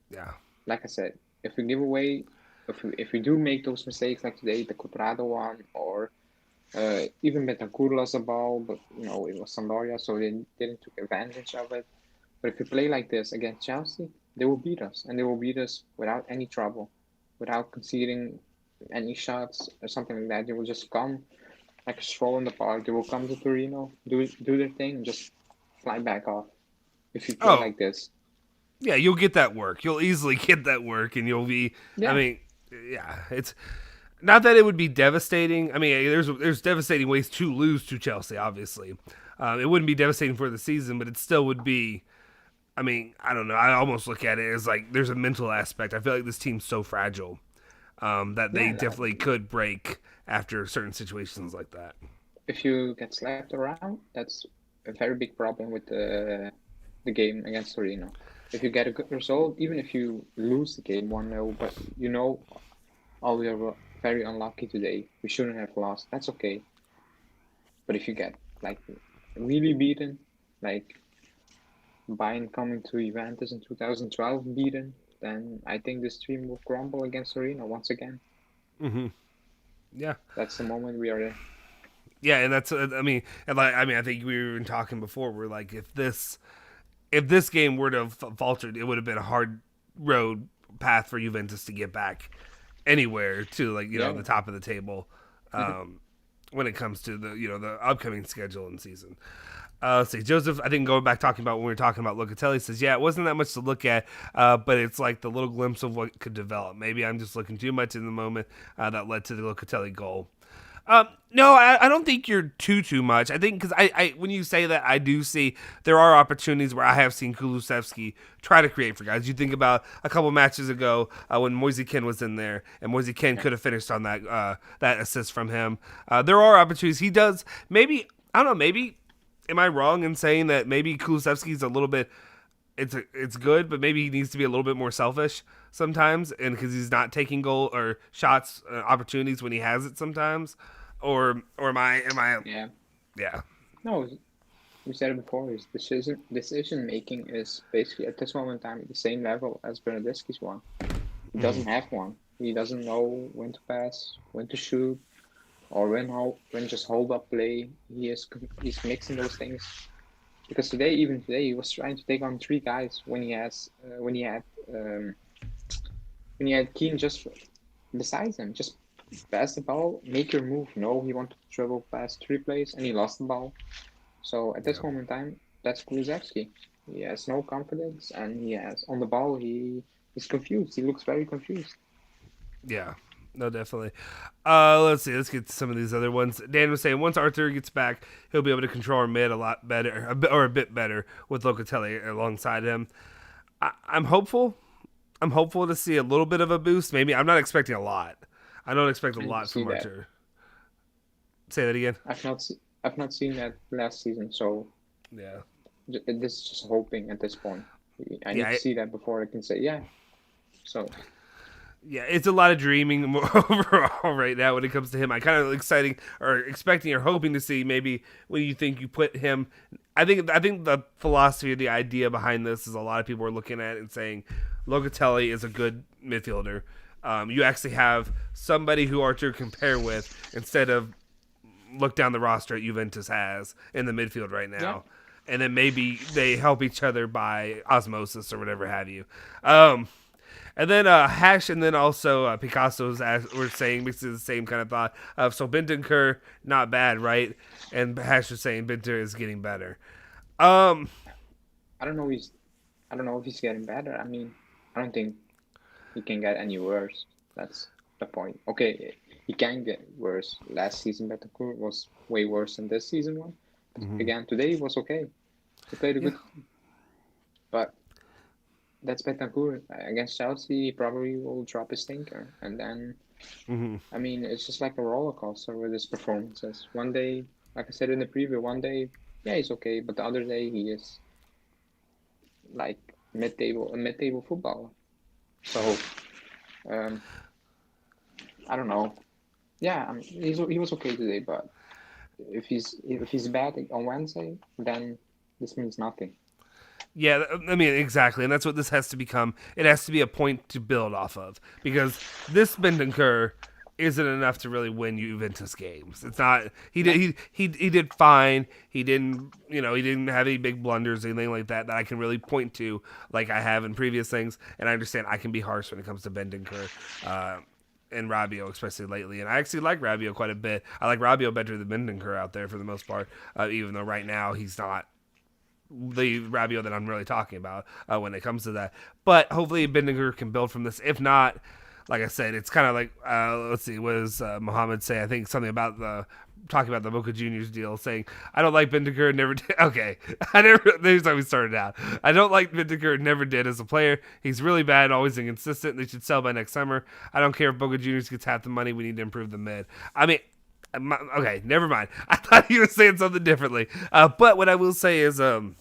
yeah, like I said, if we give away, if we do make those mistakes like today, the Cuadrado one, or even Bentancur lost the ball, but it was Sampdoria, so they didn't take advantage of it. But if we play like this against Chelsea, they will beat us, and they will beat us without any trouble, without conceding any shots or something like that. They will just come like a stroll in the park. They will come to Torino, do their thing, and just fly back off. If you play like this, yeah, you'll get that work. You'll easily get that work, and you'll be. Yeah. I mean, yeah, it's not that it would be devastating. I mean, there's devastating ways to lose to Chelsea. Obviously, it wouldn't be devastating for the season, but it still would be. I mean, I don't know. I almost look at it as like there's a mental aspect. I feel like this team's so fragile that they definitely could break after certain situations like that. If you get slapped around, that's a very big problem with the game against Torino. If you get a good result, even if you lose the game 1-0, but oh, we are very unlucky today. We shouldn't have lost. That's okay. But if you get like really beaten, like Bayern coming to Juventus in 2012 beaten, then I think this team will crumble against Torino once again. Mm-hmm. Yeah, that's the moment we are in. Yeah, and that's I think we were talking before. We're like, if this game were to have faltered, it would have been a hard road path for Juventus to get back anywhere to the top of the table when it comes to the upcoming schedule and season. Let's see. Joseph, I think going back talking about when we were talking about Locatelli, says, yeah, it wasn't that much to look at, but it's like the little glimpse of what could develop. Maybe I'm just looking too much in the moment that led to the Locatelli goal. No, I don't think you're too much. I think because I when you say that, I do see there are opportunities where I have seen Kulusevski try to create for guys. You think about a couple matches ago when Moise Kean was in there, and Moise Kean could have finished on that assist from him. There are opportunities. He does. Maybe, I don't know, maybe, am I wrong in saying that maybe Kulusevski's a little bit, it's good, but maybe he needs to be a little bit more selfish sometimes, and because he's not taking goal or shots opportunities when he has it sometimes, or am I yeah. No, we said it before. His decision making is basically at this moment in time at the same level as Bernardeschi's one. He doesn't have one. He doesn't know when to pass, when to shoot, or when just hold up play. He's mixing those things. Because today he was trying to take on 3 guys when he had Keane just beside him. Just pass the ball, make your move. No, he wanted to dribble past 3 players and he lost the ball. So at this moment in time, that's Kulusevski. He has no confidence, and on the ball he's confused. He looks very confused. Yeah. No, definitely. Let's see. Let's get to some of these other ones. Dan was saying once Arthur gets back, he'll be able to control our mid a lot better, a bit better with Locatelli alongside him. I'm hopeful. I'm hopeful to see a little bit of a boost. Maybe I'm not expecting a lot. I don't expect a lot from Arthur. Say that again. I've not seen that last season, so yeah, this is just hoping at this point. I need to see that before I can say yeah. So. Yeah, it's a lot of dreaming overall right now when it comes to him. I kind of expecting or hoping to see maybe when you think you put him. I think the philosophy or the idea behind this is a lot of people are looking at it and saying Locatelli is a good midfielder. You actually have somebody who Arthur can pair with instead of look down the roster at Juventus has in the midfield right now. Yeah. And then maybe they help each other by osmosis or whatever have you. And then Hash and then also Picasso's were saying basically the same kind of thought of so Bentancur not bad, right? And Hash was saying Bentancur is getting better. Um, I don't know. I don't know if he's getting better. I mean, I don't think he can get any worse. That's the point. Okay, he can get worse. Last season, Betancourt was way worse than this season one. Again, today he was okay. He played a yeah. good, but that's Betancourt against Chelsea. He probably will drop his stinker, and then I mean, it's just like a roller coaster with his performances. One day, like I said in the preview, one day, yeah, he's okay, but the other day he is like a mid-table footballer. So, um, I don't know. Yeah, he was okay today, but if he's bad on Wednesday, then this means nothing. Yeah, I mean exactly, and that's what this has to become. It has to be a point to build off of because this Bentancur isn't enough to really win Juventus games. It's not. He did. No, He did fine. He didn't. He didn't have any big blunders or anything like that I can really point to like I have in previous things. And I understand I can be harsh when it comes to Bentancur. And Rabiot, especially lately. And I actually like Rabiot quite a bit. I like Rabiot better than Bentancur out there for the most part, even though right now he's not the Rabiot that I'm really talking about when it comes to that. But hopefully Bentancur can build from this. If not, like I said, it's kind of like, let's see, what does Mohammed say? I think something about talking about the Boca Juniors deal, saying, I don't like Bentancur, never did. Okay. There's how we started out. I don't like Bentancur, never did as a player. He's really bad, always inconsistent. They should sell by next summer. I don't care if Boca Juniors gets half the money. We need to improve the mid. I mean, okay, never mind. I thought he was saying something differently. But what I will say is, I'm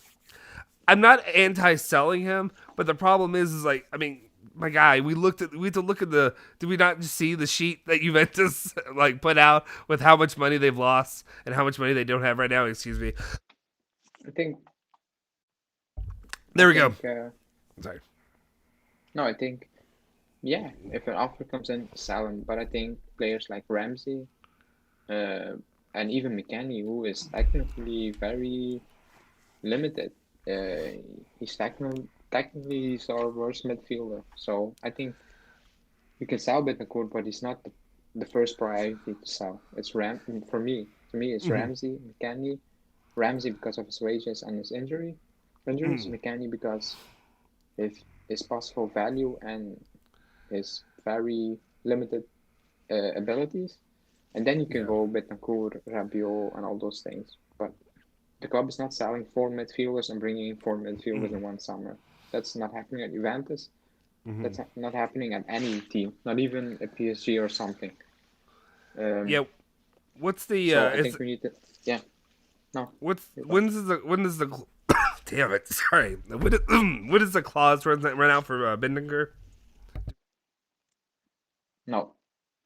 not anti-selling him, but the problem is like, I mean, my guy, we had to look at did we not just see the sheet that Juventus like put out with how much money they've lost and how much money they don't have right now? Excuse me. I think I There we go. think Sorry. no, I think yeah. If an offer comes in, sell him. But I think players like Ramsey, uh, and even McKennie, who is technically very limited. He's technically he's our worst midfielder. So I think we can sell Betancourt, but he's not the first priority to sell. It's for me. To me, it's Ramsey, McKennie. Ramsey because of his wages and his injuries. McKennie because of his possible value and his very limited abilities. And then you can Yeah. go Betancourt, Rabiot, and all those things. But the club is not selling four midfielders and bringing in four midfielders in one summer. That's not happening at Juventus. That's not happening at any team, not even at PSG or something. Um, Yeah. What's the so I is think we need to, yeah, no, what's you're fine. when does the damn it, sorry. What is the clause run out for Bendinger? No,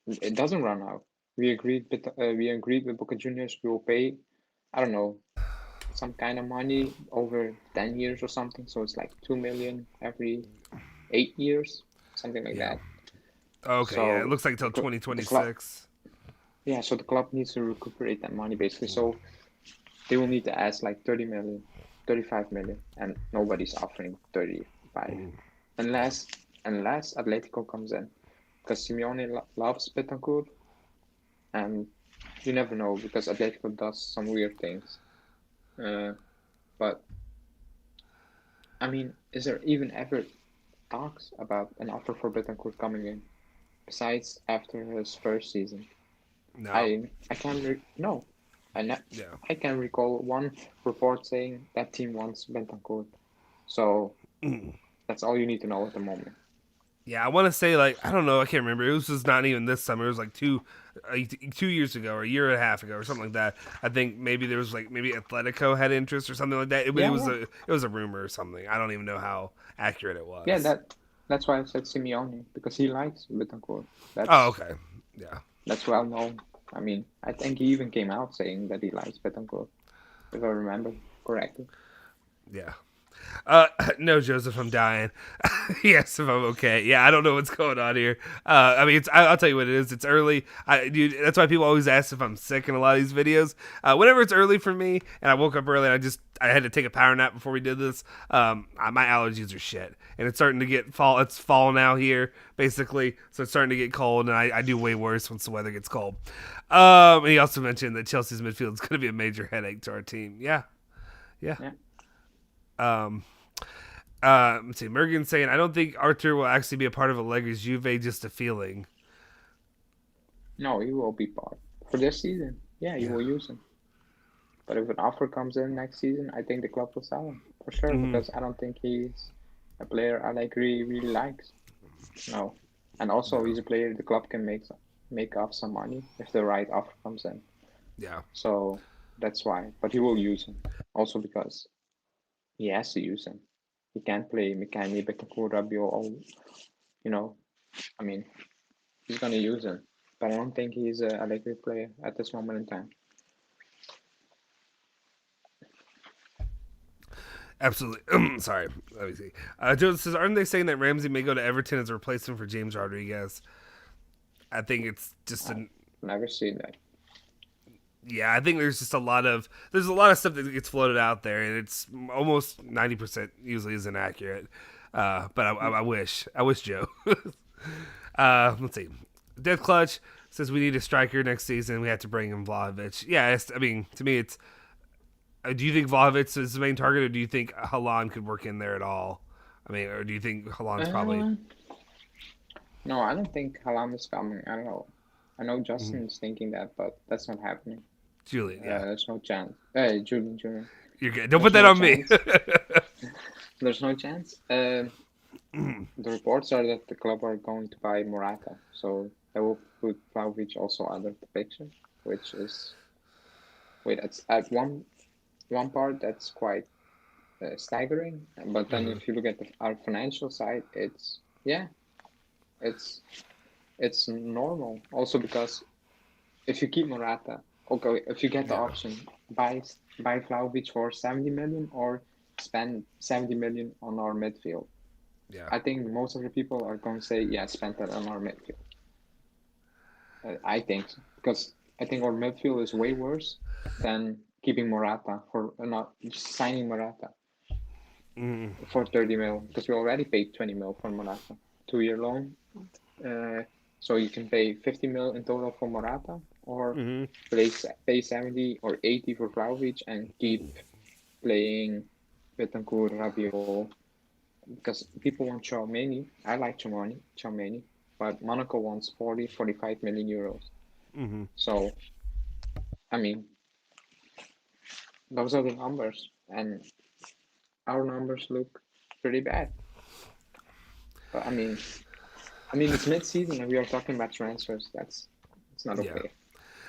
it doesn't run out. We agreed with Boca Juniors. We will pay, I don't know, some kind of money over 10 years or something. So it's like 2 million every 8 years, something like Yeah. that. Okay, yeah, it So looks like until the club, 2026. yeah, so the club needs to recuperate that money basically. So they will need to ask like 30 million, 35 million, and nobody's offering 35 unless Atletico comes in because Simeone loves Betancourt, and you never know because Atletico does some weird things. Uh, but I mean, is there even ever talks about an offer for Betancourt coming in besides after his first season? No. I can't no. Yeah. I can recall one report saying that team wants Bentancur. So that's all you need to know at the moment. Yeah, I want to say like I don't know, I can't remember. It was just not even this summer. It was like 2 years ago or a year and a half ago or something like that. I think maybe there was like maybe Atletico had interest or something like that. It Yeah, was yeah, a rumor or something. I don't even know how accurate it yeah. was. That's why I said Simeone because he likes Bentancur. Oh, That's okay. Yeah. that's well known. I mean, I think he even came out saying that he likes Bentancur, if I remember correctly. Yeah. No, Joseph, I'm dying. Yes, if I'm okay. Yeah, I don't know what's going on here. I mean, I'll tell you what it is. It's early. Dude, that's why people always ask if I'm sick in a lot of these videos. Whenever it's early for me, and I woke up early, and I had to take a power nap before we did this. My allergies are shit, and it's starting to get fall. It's fall now here, basically, so it's starting to get cold, and I do way worse once the weather gets cold. And he also mentioned that Chelsea's midfield is going to be a major headache to our team. Yeah. Yeah. Let's see. Mergen's saying, I don't think Arthur will actually be a part of Allegri's Juve, just a feeling. No, he will be part for this season. Yeah, you will use him. But if an offer comes in next season, I think the club will sell him for sure because I don't think he's a player Allegri really likes. No, and also he's a player the club can make off some money if the right offer comes in. Yeah. So that's why. But he will use him also because he has to use him. He can't play Mikhaili, Betancourt, Rabiot. I mean, he's gonna use him. But I don't think he's a Allegri player at this moment in time. Absolutely. Sorry. Let me see. Joe says, aren't they saying that Ramsey may go to Everton as a replacement for James Rodriguez? I think it's just Never seen that. Yeah, I think there's a lot of stuff that gets floated out there, and it's almost 90% usually is inaccurate. But I wish Joe. Let's see. Death Clutch says we need a striker next season. We have to bring in Vlahovic. Yeah, I mean, to me, it's. Do you think Vlahovic is the main target, or do you think Haaland could work in there at all? I mean, or do you think Haaland's probably? No, I don't think Haaland is coming. I don't know. I know Justin is thinking that, but that's not happening. Julian, yeah. There's no chance. Hey, Julian Jr. You're good. Don't put that on me. There's no chance. The reports are that the club are going to buy Morata, so they will put Vlahovic also out of the picture, which is that's at one part that's quite staggering. But then if you look at our financial side, it's normal. Also because if you keep Morata, okay, if you get the option, buy Vlahovic for 70 million or spend 70 million on our midfield. Yeah. I think most of the people are going to say, spend that on our midfield. I think so. Because I think our midfield is way worse than keeping Morata for not signing Morata for 30 mil, because we already paid 20 mil for Morata, 2-year loan. So you can pay 50 mil in total for Morata, or pay 70 or 80 for Vlahovic and keep playing Betancourt, Rabiot, because people want Tchouaméni. I like Tchouaméni, but Monaco wants 45 million euros. So, I mean, those are the numbers, and our numbers look pretty bad. But I mean, it's mid-season and we are talking about transfers. It's not okay. Yeah.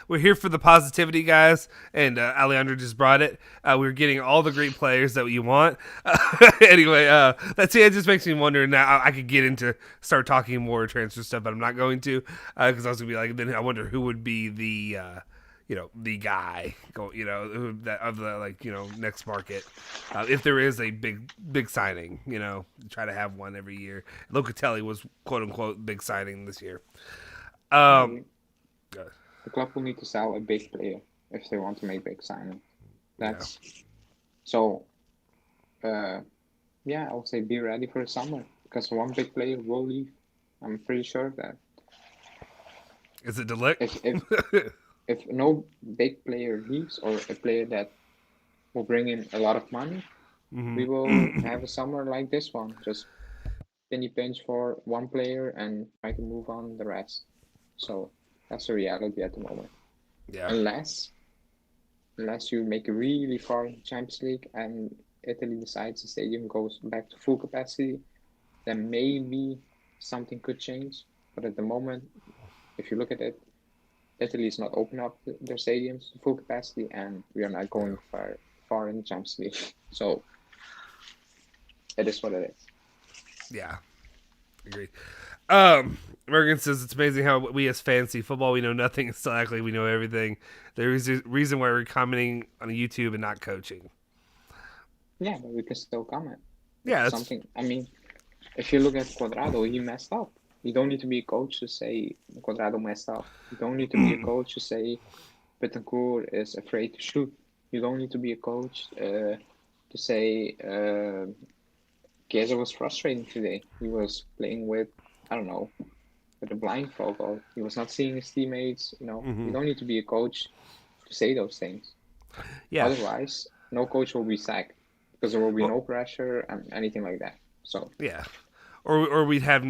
We're here for the positivity, guys, and Alejandro just brought it. We're getting all the great players that you want. Anyway, it just makes me wonder. Now I could get into start talking more transfer stuff, but I'm not going to because I was gonna be like, then I wonder who would be the the guy, next market, if there is a big signing, try to have one every year. Locatelli was quote unquote big signing this year. The club will need to sell a big player if they want to make big signing. So. I would say be ready for the summer because one big player will leave. I'm pretty sure of that. Is it De Ligt? If no big player leaves or a player that will bring in a lot of money, we will have a summer like this one. Just penny pinch for one player and try to move on the rest. So that's the reality at the moment. Yeah. Unless you make it really far in the Champions League and Italy decides the stadium goes back to full capacity, then maybe something could change. But at the moment, if you look at it, Italy is not opening up their stadiums to full capacity, and we are not going far in the Champions League. So it is what it is. Yeah, agreed. Morgan says it's amazing how we as fans see football. We know nothing. It's still act like we know everything. There is a reason why we're commenting on YouTube and not coaching. Yeah, but we can still comment. If Yeah, that's something, I mean, if you look at Quadrado, he messed up. You don't need to be a coach to say Quadrado messed up. You don't need to be a coach to say Betancourt is afraid to shoot. You don't need to be a coach to say Chiesa was frustrating today. He was playing with, I don't know, with a blindfold, or he was not seeing his teammates. You don't need to be a coach to say those things. yeah. Otherwise, no coach will be sacked because there will be Well, no pressure and anything like that. So yeah. Or we'd have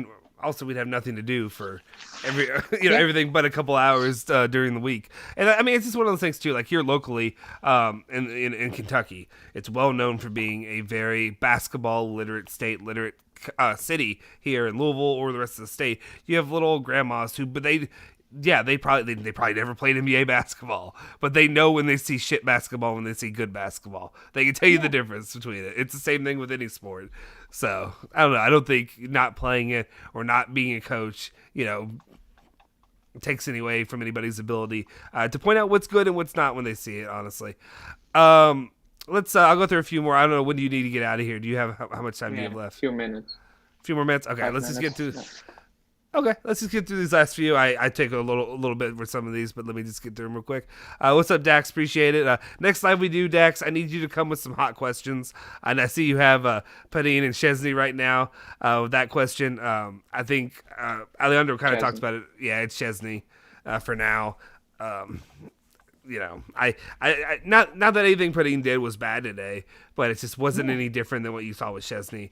nothing to do for yeah, everything but a couple hours during the week. And I mean, it's just one of those things too. Like here locally, in Kentucky, it's well known for being a very basketball literate state, literate city. Here in Louisville or the rest of the state, you have little grandmas who, but they probably never played NBA basketball, but they know when they see shit basketball when they see good basketball. They can tell you the yeah, difference between it. It's the same thing with any sport. So I don't know. I don't think not playing it or not being a coach, takes any away from anybody's ability to point out what's good and what's not when they see it. Honestly, let's. I'll go through a few more. I don't know. When do you need to get out of here? Do you have how much time do you yeah. have left? Few minutes, A few more minutes. Okay, let's just get 5 minutes. to. Yeah. Okay, let's just get through these last few. I take a little bit for some of these, but let me just get through them real quick. What's up, Dax? Appreciate it. Next live we do, Dax, I need you to come with some hot questions. And I see you have Padine and Chesney right now with that question. I think Alejandro kind of talked about it. Yeah, it's Chesney for now. Not that anything Padine did was bad today, but it just wasn't any different than what you saw with Chesney.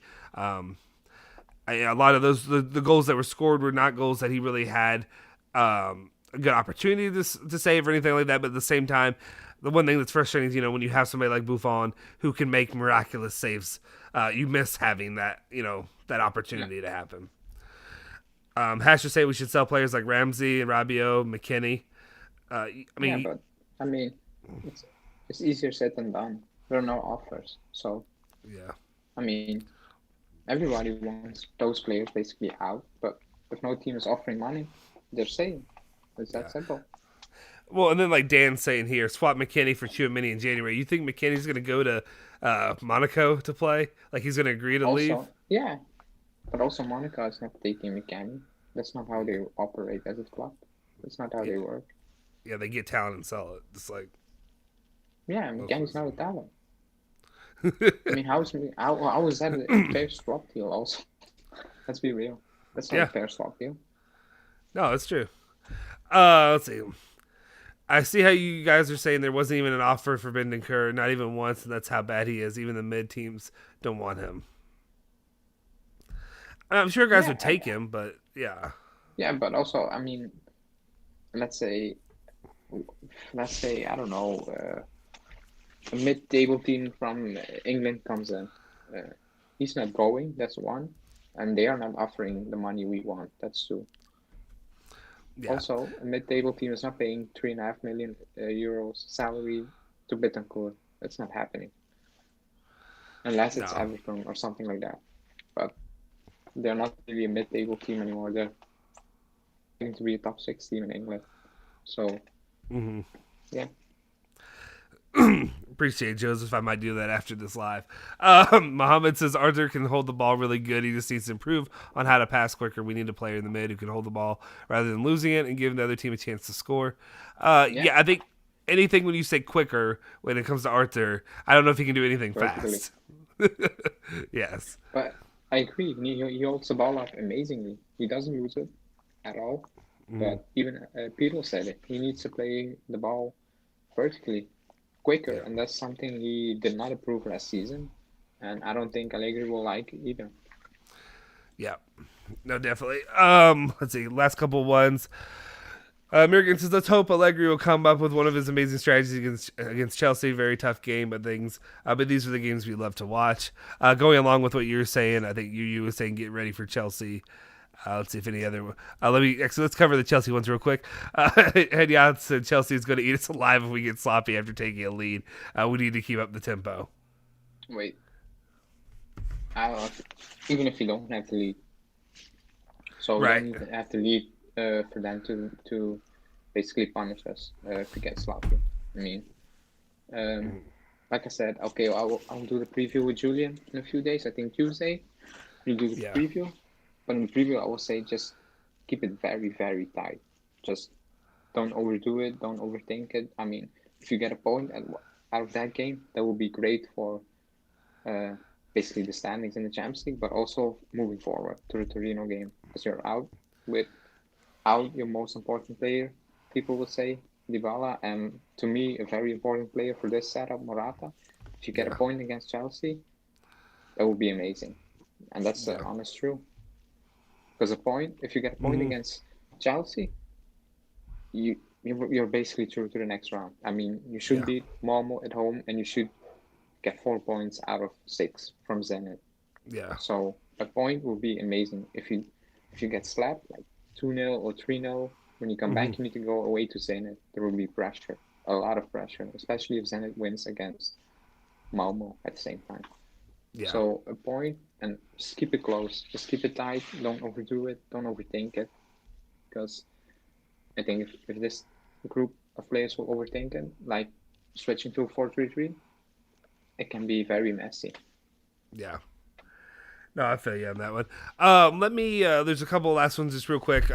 A lot of those the goals that were scored were not goals that he really had a good opportunity to save or anything like that. But at the same time, the one thing that's frustrating is when you have somebody like Buffon who can make miraculous saves, you miss having that opportunity to happen. Hash to say we should sell players like Ramsey and Rabiot, McKinney. Yeah, but I mean, it's it's easier said than done. There are no offers, so yeah. I mean, everybody wants those players basically out. But if no team is offering money, they're saying it's that simple. Well, and then like Dan's saying here, swap McKinney for Chouamini in January. You think McKinney's going to go to Monaco to play? Like he's going to agree to leave? Also, yeah, but also Monaco is not taking McCann. That's not how they operate as a club. That's not how they work. Yeah, they get talent and sell it. It's like Yeah, McCann not a talent. I mean, how is that a fair swap deal? Also, let's be real. That's not a fair swap deal. No, that's true. Let's see. I see how you guys are saying there wasn't even an offer for Bentancur, not even once, and that's how bad he is. Even the mid teams don't want him. I'm sure guys would take him, but yeah. Yeah, but also, I mean, let's say, I don't know, a mid-table team from England comes in. He's not going. That's one, and they are not offering the money we want. That's two. Yeah. Also, a mid-table team is not paying 3.5 million euros salary to Betancourt. That's not happening, unless it's Everton or something like that. But they're not really a mid-table team anymore. They're going to be a top 6 team in England. So, yeah. Appreciate Joseph. I might do that after this live. Mohammed says Arthur can hold the ball really good. He just needs to improve on how to pass quicker. We need a player in the mid who can hold the ball rather than losing it and give the other team a chance to score. Yeah, I think anything when you say quicker when it comes to Arthur, I don't know if he can do anything fast. Yes. But I agree. He holds the ball up amazingly. He doesn't lose it at all. But even Peter said it. He needs to play the ball vertically quicker, and that's something he did not improve last season, and I don't think Allegri will like either. Yeah, no, definitely. Let's see, last couple ones. American says, let's hope Allegri will come up with one of his amazing strategies against Chelsea. Very tough game, but these are the games we love to watch. Going along with what you were saying, I think you were saying get ready for Chelsea. Let's see if any other. Let's cover the Chelsea ones real quick. Hedyat said Chelsea is going to eat us alive if we get sloppy after taking a lead. We need to keep up the tempo. Wait, even if you don't have to lead, so you don't even have to lead for them to basically punish us if we get sloppy. I mean, like I said, okay, I'll do the preview with Julian in a few days. I think Tuesday we'll do the Yeah. preview. But in the preview, I will say just keep it very, very tight. Just don't overdo it. Don't overthink it. I mean, if you get a point out of that game, that will be great for basically the standings in the Champions League, but also moving forward to the Torino game because you're without your most important player. People would say Dybala, and to me, a very important player for this setup, Morata. If you get a Yeah. point against Chelsea, that would be amazing, and that's the Yeah. honest truth. Because if you get a point against Chelsea, you're basically through to the next round. I mean, you should Yeah. beat Malmo at home, and you should get 4 points out of 6 from Zenit. Yeah. So a point will be amazing if you get slapped like 2-0 or 3-0. When you come back, you need to go away to Zenit. There will be pressure, a lot of pressure, especially if Zenit wins against Malmo at the same time. Yeah. So a point, and just keep it close. Just keep it tight. Don't overdo it. Don't overthink it. Because I think if this group of players will overthink it, like switching to 4-3-3, it can be very messy. Yeah. No, I feel you on that one. Let me. There's a couple last ones just real quick.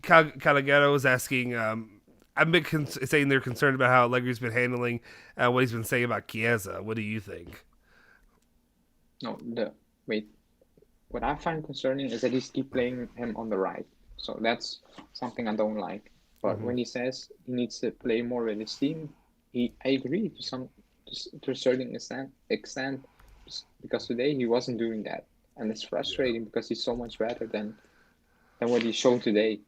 Calaghetto was asking. I've been saying they're concerned about how Allegri's been handling what he's been saying about Chiesa. What do you think? No, wait. What I find concerning is that he's keep playing him on the right. So that's something I don't like. But when he says he needs to play more with his team, I agree to a certain extent because today he wasn't doing that, and it's frustrating because he's so much better than what he showed today.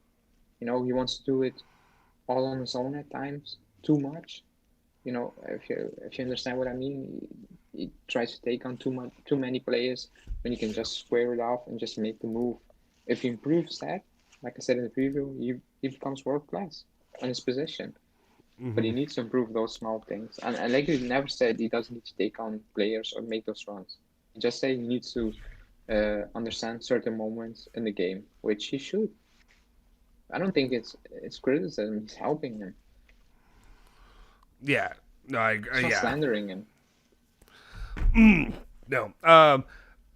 He wants to do it all on his own at times, too much. If you understand what I mean, he tries to take on too many players when you can just square it off and just make the move. If he improves that, like I said in the preview, he becomes world class on his position. But he needs to improve those small things. And like you never said, he doesn't need to take on players or make those runs. He just said he needs to understand certain moments in the game, which he should. I don't think it's criticism. He's helping him. Yeah. No, It's not yeah. slandering him. No.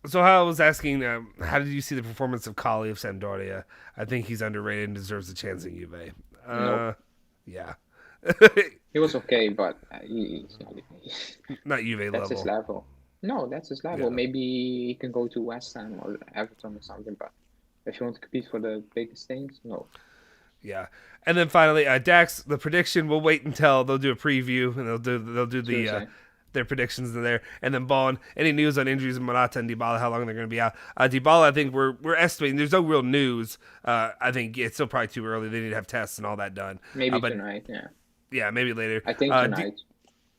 So I was asking, how did you see the performance of Kali of Sampdoria? I think he's underrated and deserves a chance in Juve. Nope. Yeah. He was okay, but he's not. Not Juve That's his level. level. No, that's his level. Yeah. Maybe he can go to West Ham or Everton or something. But if you want to compete for the biggest things, no. Yeah. And then finally, Dax, the prediction, we'll wait until they'll do a preview and they'll do Tuesday. their predictions in there. And then Bond, any news on injuries of Morata and Dybala, how long they're going to be out. Dybala, I think we're estimating. There's no real news. I think it's still probably too early. They need to have tests and all that done. Maybe But tonight, yeah. yeah, maybe later. I think tonight.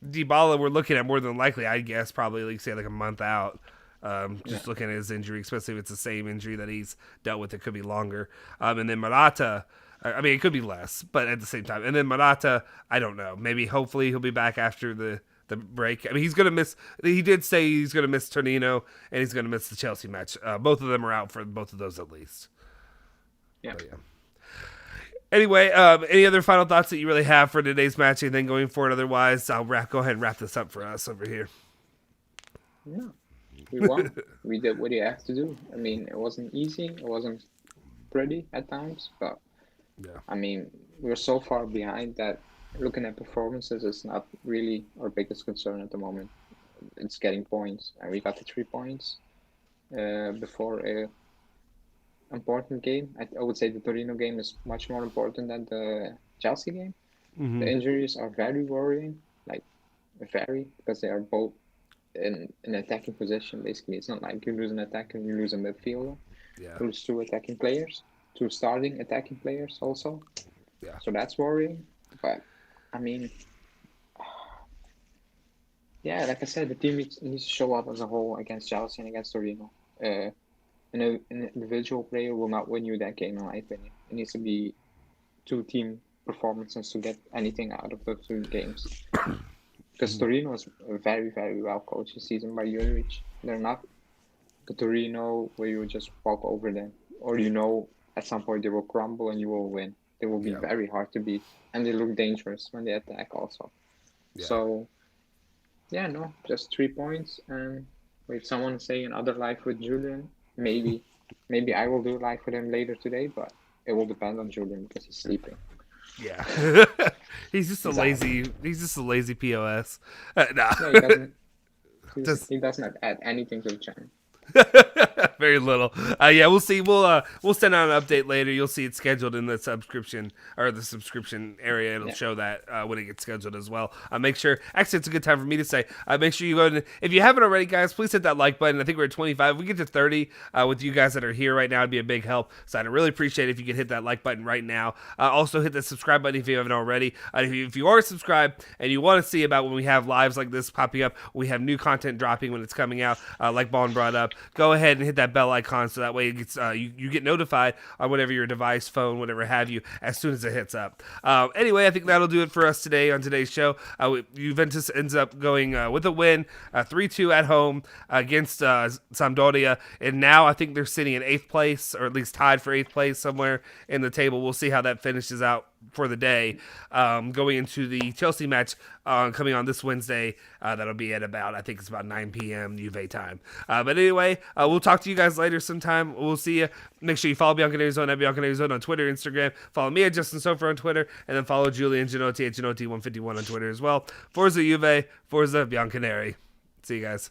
Dybala, we're looking at more than likely, I guess, probably like a month out. Yeah. Just looking at his injury, especially if it's the same injury that he's dealt with, it could be longer. And then Morata, I mean, it could be less, but at the same time. And then Morata, I don't know. Maybe, hopefully, he'll be back after the break. I mean, he's gonna miss. He did say he's gonna miss Torino and he's gonna miss the Chelsea match. Both of them are out for both of those at least. Yeah. But, yeah. Anyway, any other final thoughts that you really have for today's match? Anything going forward? Otherwise, I'll go ahead and wrap this up for us over here. Yeah. We won. We did what you have to do. I mean, it wasn't easy. It wasn't pretty at times, but Yeah. I mean, we're so far behind that looking at performances is not really our biggest concern at the moment. It's getting points, and we got the 3 points before a important game. I would say the Torino game is much more important than the Chelsea game. The injuries are very worrying, like very, because they are both in an attacking position. Basically, it's not like you lose an attacker and you lose a midfielder. Yeah. You lose two attacking players, two starting attacking players also. Yeah. So that's worrying. But I mean, yeah, like I said, the team needs to show up as a whole against Chelsea and against Torino. An individual player will not win you that game, in my opinion. It needs to be two team performances to get anything out of those two games. Because Torino is very, very well coached this season by Juric. They're not the Torino where you just walk over them, or at some point they will crumble and you will win. They will be very hard to beat, and they look dangerous when they attack also. Yeah. So Yeah, no, just 3 points. And wait, someone is saying another live with Julian. Maybe I will do live with him later today, but it will depend on Julian because he's sleeping. Yeah. He's just a He's out. lazy. He's just a lazy pos. Nah. Yeah, he doesn't. Just He doesn't add anything to the channel. very little. Yeah, we'll see. We'll send out an update later. You'll see it scheduled in the subscription area. It'll Yeah. show that when it gets scheduled as well. Make sure. Actually, it's a good time for me to say. Make sure you go and if you haven't already, guys, please hit that like button. I think we're at 25. If we get to 30 with you guys that are here right now, it'd be a big help. So I'd really appreciate it if you could hit that like button right now. Also hit the subscribe button if you haven't already. If you are subscribed and you want to see about when we have lives like this popping up, we have new content dropping when it's coming out, like Bond brought up. Go ahead and hit that bell icon so that way it gets you get notified on whatever your device, phone, whatever have you, as soon as it hits up. Anyway, I think that'll do it for us today on today's show. Juventus ends up going with a win, 3-2 at home against Sampdoria, and now I think they're sitting in 8th place, or at least tied for 8th place somewhere in the table. We'll see how that finishes out for the day, going into the Chelsea match coming on this Wednesday. That'll be at I think it's about 9 p.m. Juve time. But anyway, we'll talk to you guys later sometime. We'll see you. Make sure you follow Bianconeri Zone at Bianconeri Zone on Twitter, Instagram. Follow me at Justin Sofer on Twitter, and then follow Julian Genotti at Genotti151 on Twitter as well. Forza Juve, Forza Bianconeri. See you guys.